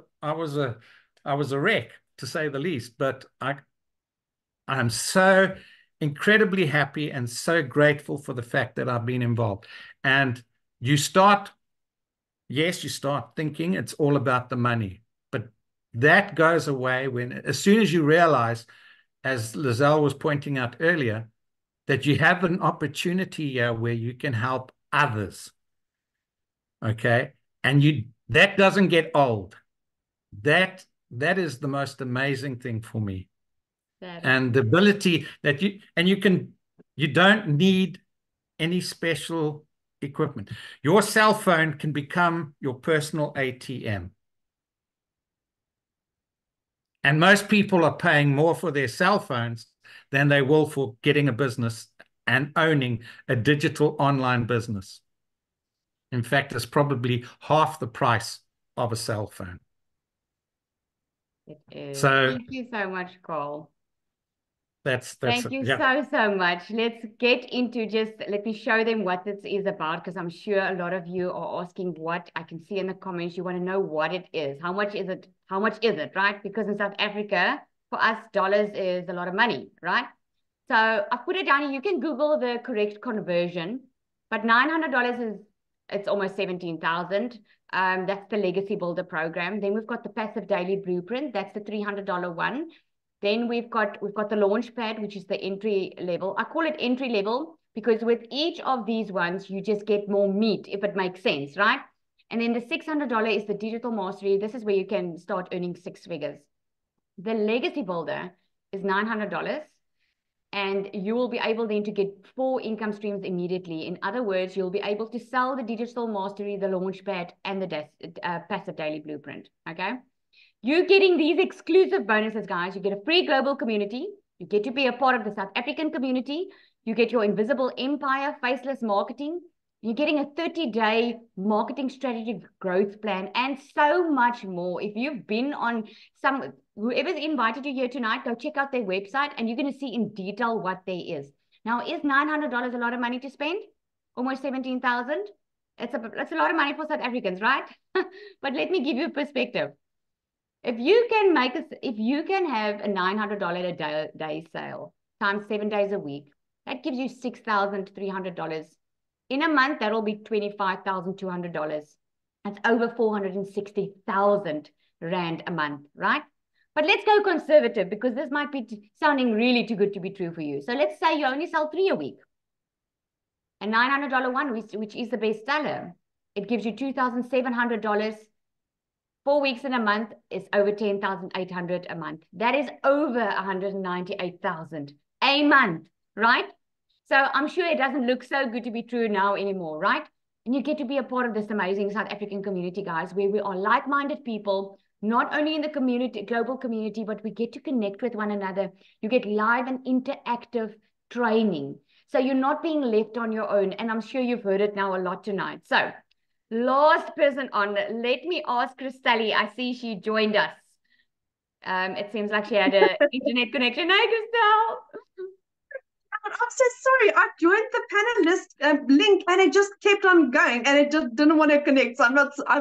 wreck, to say the least. But I'm so incredibly happy and so grateful for the fact that I've been involved. And you start thinking it's all about the money, but that goes away as soon as you realize, as Lizelle was pointing out earlier, that you have an opportunity here where you can help others. Okay. And that doesn't get old. That is the most amazing thing for me. And the ability that you don't need any special equipment. Your cell phone can become your personal ATM. And most people are paying more for their cell phones than they will for getting a business and owning a digital online business. In fact, it's probably half the price of a cell phone. It is. So, thank you so much, Cole. Thank you so much. Let's get into let me show them what this is about, because I'm sure a lot of you are asking what. I can see in the comments you want to know what it is. How much is it? How much is it, right? Because in South Africa, for us, dollars is a lot of money, right? So I put it down here. You can Google the correct conversion, but $900 it's almost 17,000. That's the Legacy Builder program. Then we've got the Passive Daily Blueprint. That's the $300 one. Then we've got the Launchpad, which is the entry level. I call it entry level because with each of these ones, you just get more meat, if it makes sense, right? And then the $600 is the Digital Mastery. This is where you can start earning 6 figures. The Legacy Builder is $900. And you will be able then to get 4 income streams immediately. In other words, you'll be able to sell the Digital Mastery, the Launchpad, and the Passive Daily Blueprint, okay? You're getting these exclusive bonuses, guys. You get a free global community. You get to be a part of the South African community. You get your Invisible Empire, Faceless Marketing. You're getting a 30-day marketing strategy growth plan and so much more. If you've been on whoever's invited you here tonight, go check out their website and you're going to see in detail what there is. Now, is $900 a lot of money to spend? Almost 17,000? It's a lot of money for South Africans, right? But let me give you a perspective. If you can have a $900 a day sale times 7 days a week, that gives you $6,300. In a month, that'll be $25,200. That's over 460,000 Rand a month, right? But let's go conservative because this might be sounding really too good to be true for you. So let's say you only sell 3 a week. A $900 one, which is the best seller, it gives you $2,700. 4 weeks in a month is over 10,800 a month. That is over 198,000 a month, right? So I'm sure it doesn't look so good to be true now anymore, right? And you get to be a part of this amazing South African community, guys, where we are like-minded people, not only in the community, global community, but we get to connect with one another. You get live and interactive training. So you're not being left on your own. And I'm sure you've heard it now a lot tonight. So last person on, let me ask Christelle. I see she joined us. It seems like she had an internet connection. Hi, Christelle. I'm so sorry. I joined the panelist link and it just kept on going and it just didn't want to connect. So I'm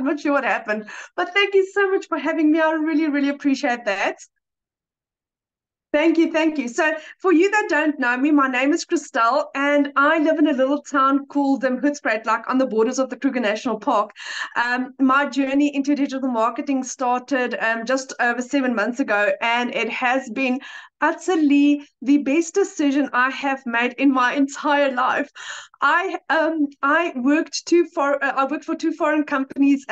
not sure what happened. But thank you so much for having me. I really, really appreciate that. Thank you, thank you. So, for you that don't know me, my name is Christelle, and I live in a little town called Hoedspruit, like on the borders of the Kruger National Park. My journey into digital marketing started just over 7 months ago, and it has been utterly the best decision I have made in my entire life. I worked for two foreign companies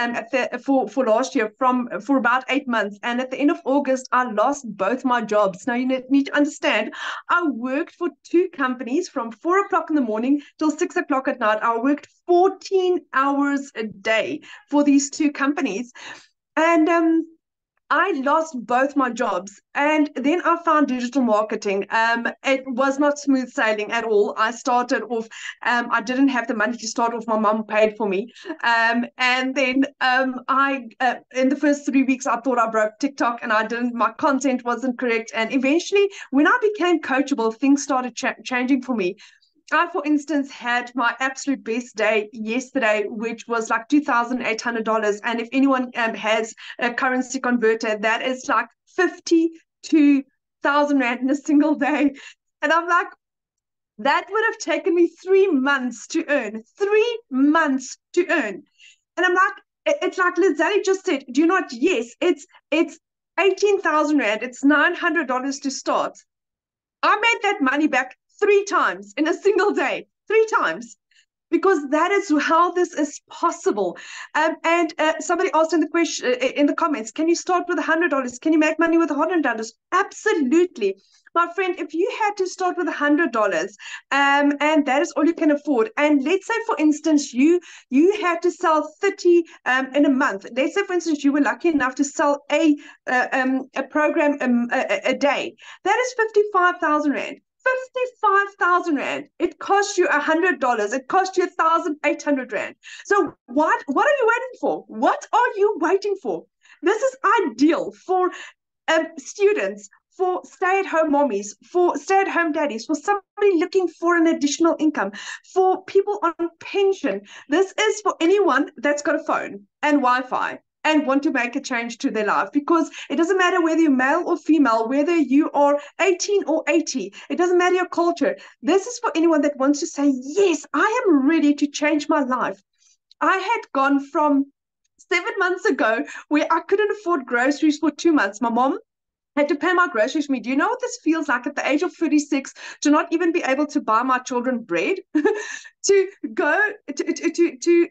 for last year for about 8 months, and at the end of August I lost both my jobs. Now you need to understand, I worked for two companies from 4 o'clock in the morning till 6 o'clock at night. I worked 14 hours a day for these two companies, and I lost both my jobs, and then I found digital marketing. It was not smooth sailing at all. I started off, I didn't have the money to start off. My mom paid for me. And then in the first 3 weeks, I thought I broke TikTok, and I didn't, my content wasn't correct. And eventually, when I became coachable, things started changing for me. I, for instance, had my absolute best day yesterday, which was like $2,800. And if anyone has a currency converter, that is like 52,000 Rand in a single day. And I'm like, that would have taken me 3 months to earn. 3 months to earn. And I'm like, it's like Lizelle just said, do you not? Yes, it's 18,000 Rand. It's $900 to start. I made that money back 3 times in a single day, 3 times, because that is how this is possible. And somebody asked in the comments, can you start with $100? Can you make money with $100? Absolutely. My friend, if you had to start with $100, and that is all you can afford, and let's say, for instance, you had to sell 30 in a month. Let's say, for instance, you were lucky enough to sell a program a day. That is 55,000 Rand. 55,000 Rand. It cost you $100. It cost you 1,800 Rand. So what are you waiting for? What are you waiting for? This is ideal for students, for stay-at-home mommies, for stay-at-home daddies, for somebody looking for an additional income, for people on pension. This is for anyone that's got a phone and Wi-Fi and want to make a change to their life, because it doesn't matter whether you're male or female, whether you are 18 or 80, it doesn't matter your culture. This is for anyone that wants to say, yes, I am ready to change my life. I had gone from 7 months ago where I couldn't afford groceries for 2 months. My mom had to pay my groceries for me. Do you know what this feels like at the age of 36 to not even be able to buy my children bread? to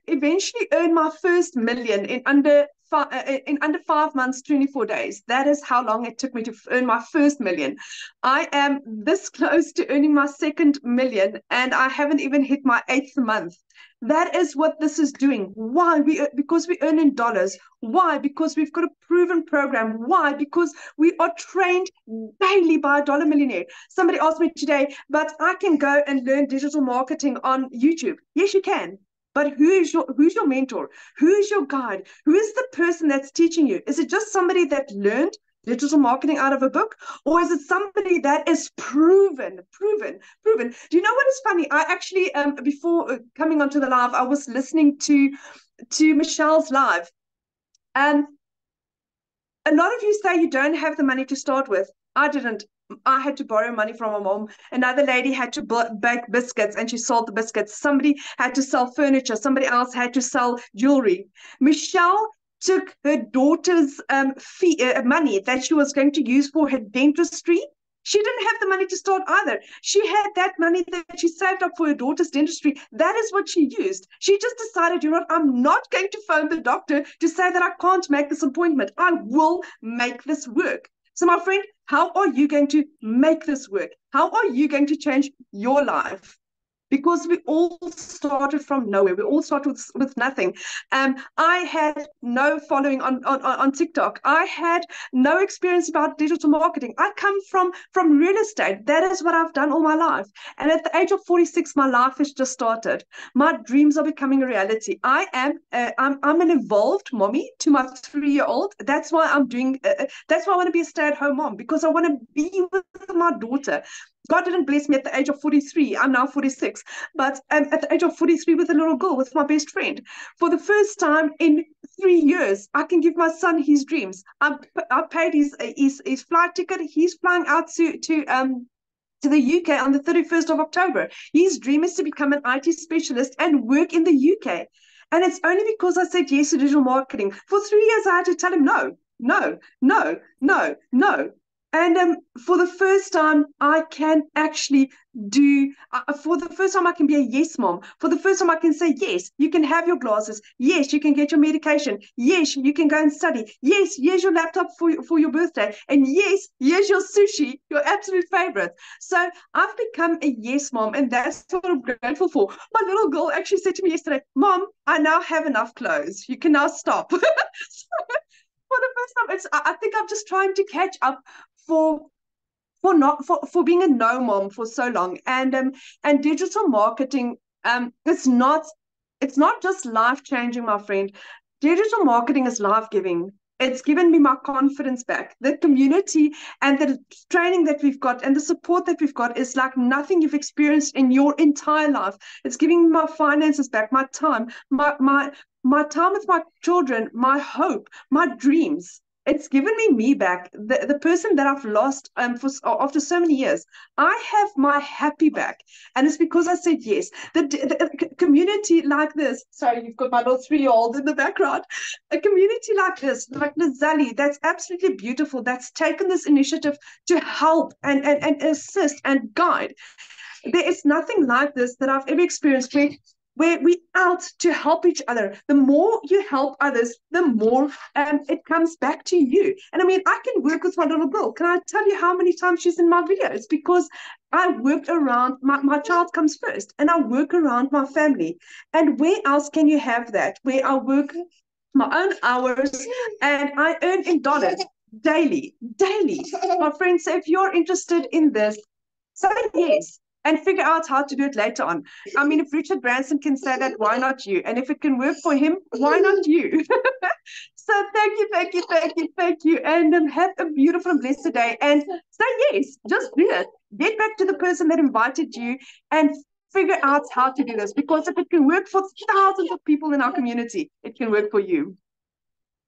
eventually earn my first million in under 5 months, 24 days. That is how long it took me to earn my first million. I am this close to earning my second million, and I haven't even hit my 8th month. That is what this is doing. Why? Because we earn in dollars. Why? Because we've got a proven program. Why? Because we are trained daily by a dollar millionaire. Somebody asked me today, but I can go and learn digital marketing on YouTube. Yes, you can. But who's your mentor? Who is your guide? Who is the person that's teaching you? Is it just somebody that learned digital marketing out of a book, or is it somebody that is proven? Do you know what is funny? I actually, before coming onto the live, I was listening to Michelle's live, and a lot of you say you don't have the money to start with. I didn't. I had to borrow money from my mom. Another lady had to bake biscuits, and she sold the biscuits. Somebody had to sell furniture. Somebody else had to sell jewelry. Michelle took her daughter's money that she was going to use for her dentistry. She didn't have the money to start either. She had that money that she saved up for her daughter's dentistry. That is what she used. She just decided, you know what, I'm not going to phone the doctor to say that I can't make this appointment. I will make this work. So, my friend, how are you going to make this work? How are you going to change your life? Because we all started from nowhere. We all started with nothing. I had no following on TikTok. I had no experience about digital marketing. I come from real estate. That is what I've done all my life. And at the age of 46, my life has just started. My dreams are becoming a reality. I'm an evolved mommy to my 3-year-old. That's why I'm doing. That's why I want to be a stay-at-home mom, because I want to be with my daughter. God didn't bless me at the age of 43. I'm now 46. But at the age of 43 with a little girl, with my best friend, for the first time in 3 years, I can give my son his dreams. I paid his flight ticket. He's flying out to the UK on the 31st of October. His dream is to become an IT specialist and work in the UK. And it's only because I said yes to digital marketing. For 3 years, I had to tell him no, no, no, no, no. And for the first time, I can actually for the first time, I can be a yes mom. For the first time, I can say, yes, you can have your glasses. Yes, you can get your medication. Yes, you can go and study. Yes, here's your laptop for your birthday. And yes, here's your sushi, your absolute favorite. So I've become a yes mom, and that's what I'm grateful for. My little girl actually said to me yesterday, Mom, I now have enough clothes. You can now stop. So, for the first time, I think I'm just trying to catch up for for being a no mom for so long. And digital marketing, it's not just life changing, my friend. Digital marketing is life giving. It's given me my confidence back. The community and the training that we've got and the support that we've got is like nothing you've experienced in your entire life. It's giving me my finances back, my time, my time with my children, my hope, my dreams. It's given me back, the person that I've lost after so many years. I have my happy back, and it's because I said yes. The community like this. Sorry, you've got my little 3-year-old in the background. A community like this, like Nazali, that's absolutely beautiful. That's taken this initiative to help and assist and guide. There is nothing like this that I've ever experienced where we out to help each other. The more you help others, the more it comes back to you. And I mean, I can work with my little girl. Can I tell you how many times she's in my videos? Because I worked around, my child comes first, and I work around my family. And where else can you have that? Where I work my own hours and I earn in dollars daily. My friends, so if you're interested in this, say yes and figure out how to do it later on. I mean, if Richard Branson can say that, why not you? And if it can work for him, why not you? So thank you. And have a beautiful and blessed day. And say yes, just do it. Get back to the person that invited you and figure out how to do this. Because if it can work for thousands of people in our community, it can work for you.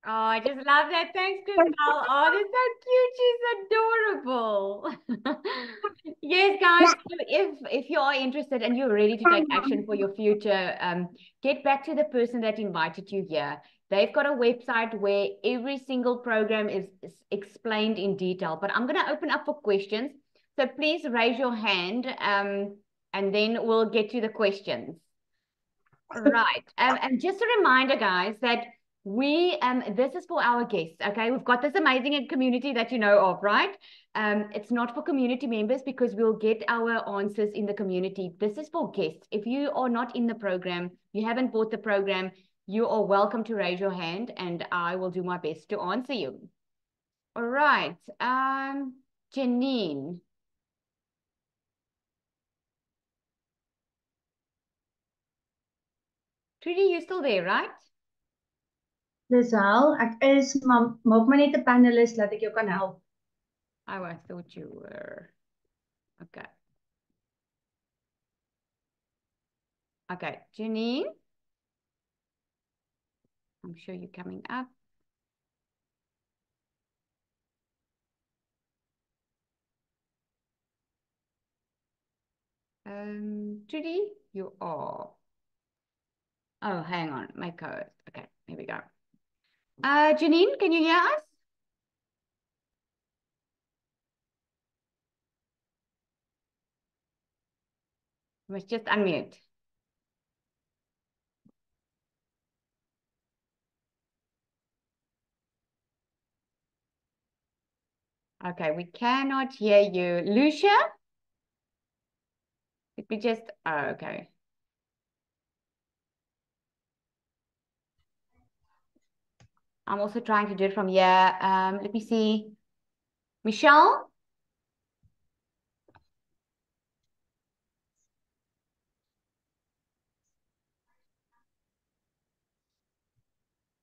Oh, I just love that. Thanks, Crystal. Oh, they're so cute. She's adorable. Yes, guys, if you are interested and you're ready to take action for your future, get back to the person that invited you here. They've got a website where every single program is explained in detail. But I'm going to open up for questions. So please raise your hand, and then we'll get to the questions. Right. And just a reminder, guys, that this is for our guests. Okay, we've got this amazing community that you know of, right? It's not for community members because we'll get our answers in the community. This is for guests. If you are not in the program, you haven't bought the program, you are welcome to raise your hand and I will do my best to answer you. All right. Janine. Trudy, you still there, right? Lisel, ek is, maar maak my net 'n panelist laat ek jou kan help. Oh, I thought you were. Okay. Okay, Janine. I'm sure you're coming up. Trudy, you are. Oh, hang on, my code. Okay, here we go. Janine, can you hear us? You must just unmute. Okay, we cannot hear you. Lucia? Did we just, oh, okay. I'm also trying to do it from here. Let me see. Michelle?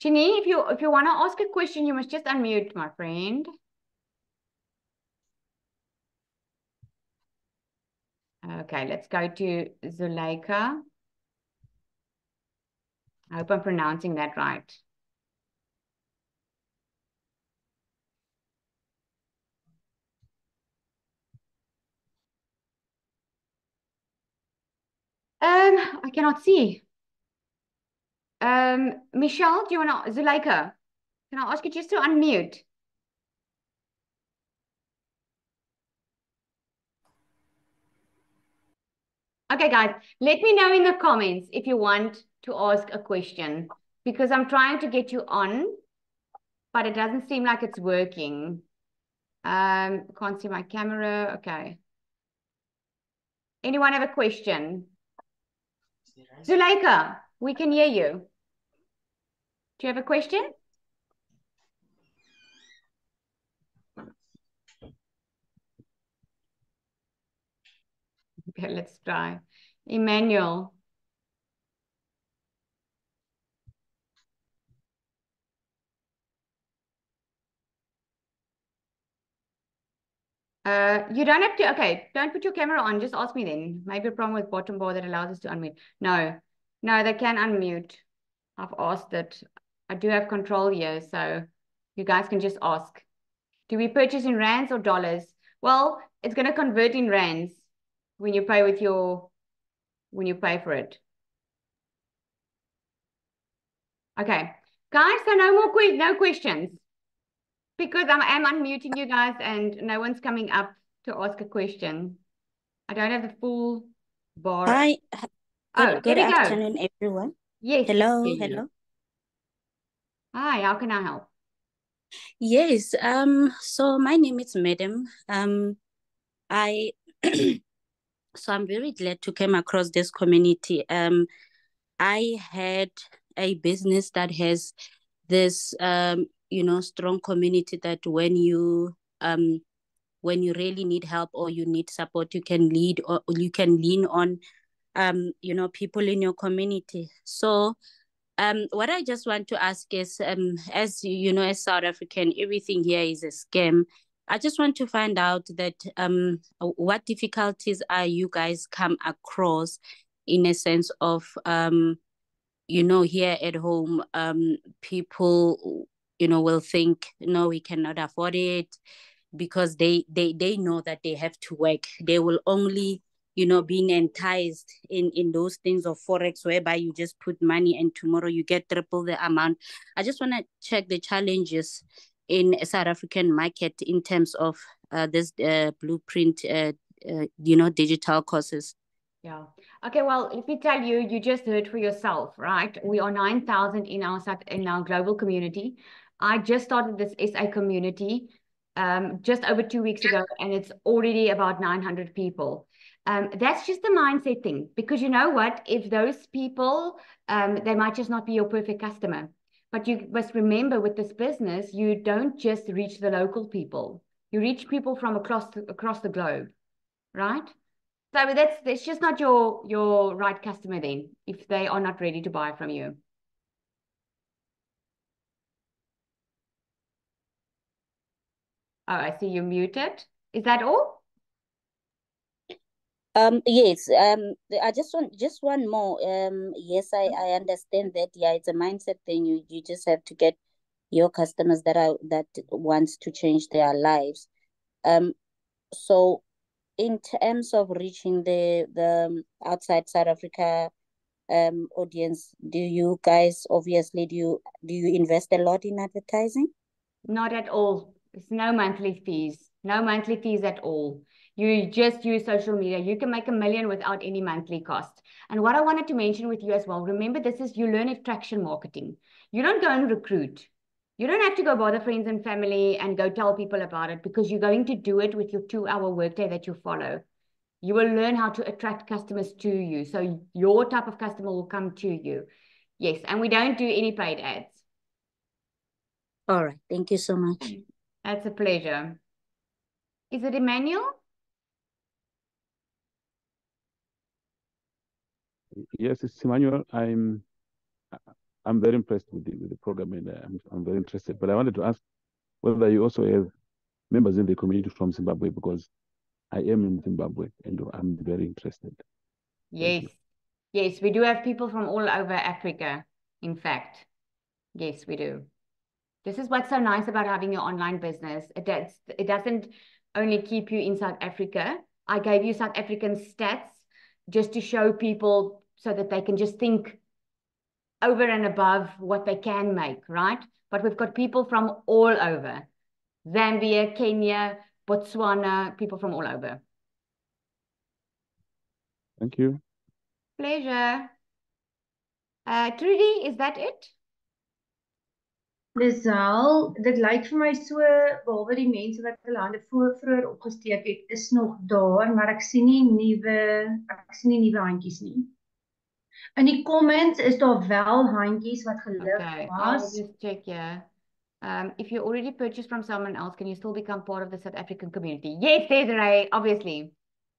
Janine, if you want to ask a question, you must just unmute, my friend. Okay, let's go to Zuleika. I hope I'm pronouncing that right. I cannot see. Michelle, do you want to, Zuleika, can I ask you just to unmute? Okay, guys, let me know in the comments if you want to ask a question, because I'm trying to get you on, but it doesn't seem like it's working. Can't see my camera. Okay. Anyone have a question? Zuleika, we can hear you. Do you have a question? Okay, let's try. Emmanuel. You don't have to, okay, don't put your camera on, just ask me then. Maybe a problem with bottom bar that allows us to unmute. No, they can unmute. I've asked it. I do have control here, so you guys can just ask. Do we purchase in rands or dollars? Well, it's going to convert in rands when you pay with when you pay for it. Okay, guys, so no questions. Because I'm unmuting you guys and no one's coming up to ask a question. I don't have the full bar. Hi. Oh, good there we go. afternoon, everyone. Yes. Hello, hello. Hi, how can I help? Yes, so my name is Madam. I so I'm very glad to come across this community. I had a business that has this strong community that when you really need help or you need support, you can lead or you can lean on people in your community. So what I just want to ask is, as you know, as South African, everything here is a scam. I just want to find out that what difficulties are you guys come across in a sense of here at home, people will think, no, we cannot afford it, because they know that they have to work. They will only being enticed in those things of forex, whereby you just put money and tomorrow you get triple the amount. I just want to check the challenges in a South African market in terms of this blueprint digital courses. Yeah. Okay, well, let me tell you, you just heard for yourself, right? We are 9,000 in our global community. I just started this SA community just over 2 weeks ago, and it's already about 900 people. That's just a mindset thing, because you know what? If those people, they might just not be your perfect customer. But you must remember, with this business, you don't just reach the local people. You reach people from across the globe, right? So that's just not your right customer then, if they are not ready to buy from you. Oh, I see you muted. Is that all? Yes. I just one more. Yes, I understand that. Yeah, it's a mindset thing. You just have to get your customers that wants to change their lives. So in terms of reaching the outside South Africa audience, do you guys obviously do you invest a lot in advertising? Not at all. There's no monthly fees. No monthly fees at all. You just use social media. You can make $1 million without any monthly cost. And what I wanted to mention with you as well, remember, this is, you learn attraction marketing. You don't go and recruit. You don't have to go bother friends and family and go tell people about it, because you're going to do it with your 2-hour workday that you follow. You will learn how to attract customers to you. So your type of customer will come to you. Yes, and we don't do any paid ads. All right. Thank you so much. That's a pleasure. Is it Emmanuel? Yes, it's Emmanuel. I'm very impressed with the program, and I'm very interested. But I wanted to ask whether you also have members in the community from Zimbabwe, because I am in Zimbabwe and I'm very interested. Yes. Yes, we do have people from all over Africa, in fact. Yes, we do. This is what's so nice about having your online business. It doesn't only keep you in South Africa. I gave you South African stats just to show people so that they can just think over and above what they can make, right? But we've got people from all over. Zambia, Kenya, Botswana, people from all over. Thank you. Pleasure. Trudy, is that it? Lisel, dit lyk vir my so, behalwe die mense wat hulle hande vroeër opgesteek het, is nog daar, maar ek sien nie nuwe handjies nie. In die comments is daar wel handjies wat gelig Okay, I'll was. just check here. If you already purchased from someone else, can you still become part of the South African community? Yes, Desiree, obviously.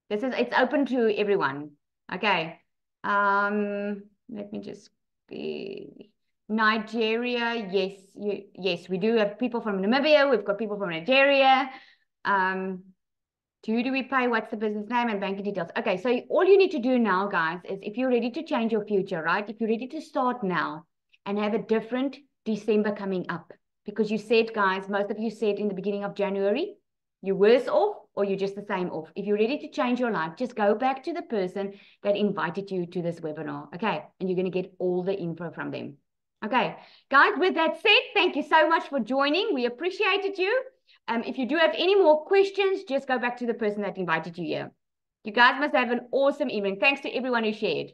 It's open to everyone. Okay. Let me just be Nigeria. Yes, we do have people from Namibia. We've got people from Nigeria. To who do we pay? What's the business name and banking details? Okay, so all you need to do now, guys, is if you're ready to change your future, right? If you're ready to start now and have a different December coming up, because you said, guys, most of you said in the beginning of January, you're worse off or you're just the same off. If you're ready to change your life, just go back to the person that invited you to this webinar, okay? And you're going to get all the info from them. Okay, guys, with that said, thank you so much for joining. We appreciated you. If you do have any more questions, just go back to the person that invited you here. You guys must have an awesome evening. Thanks to everyone who shared.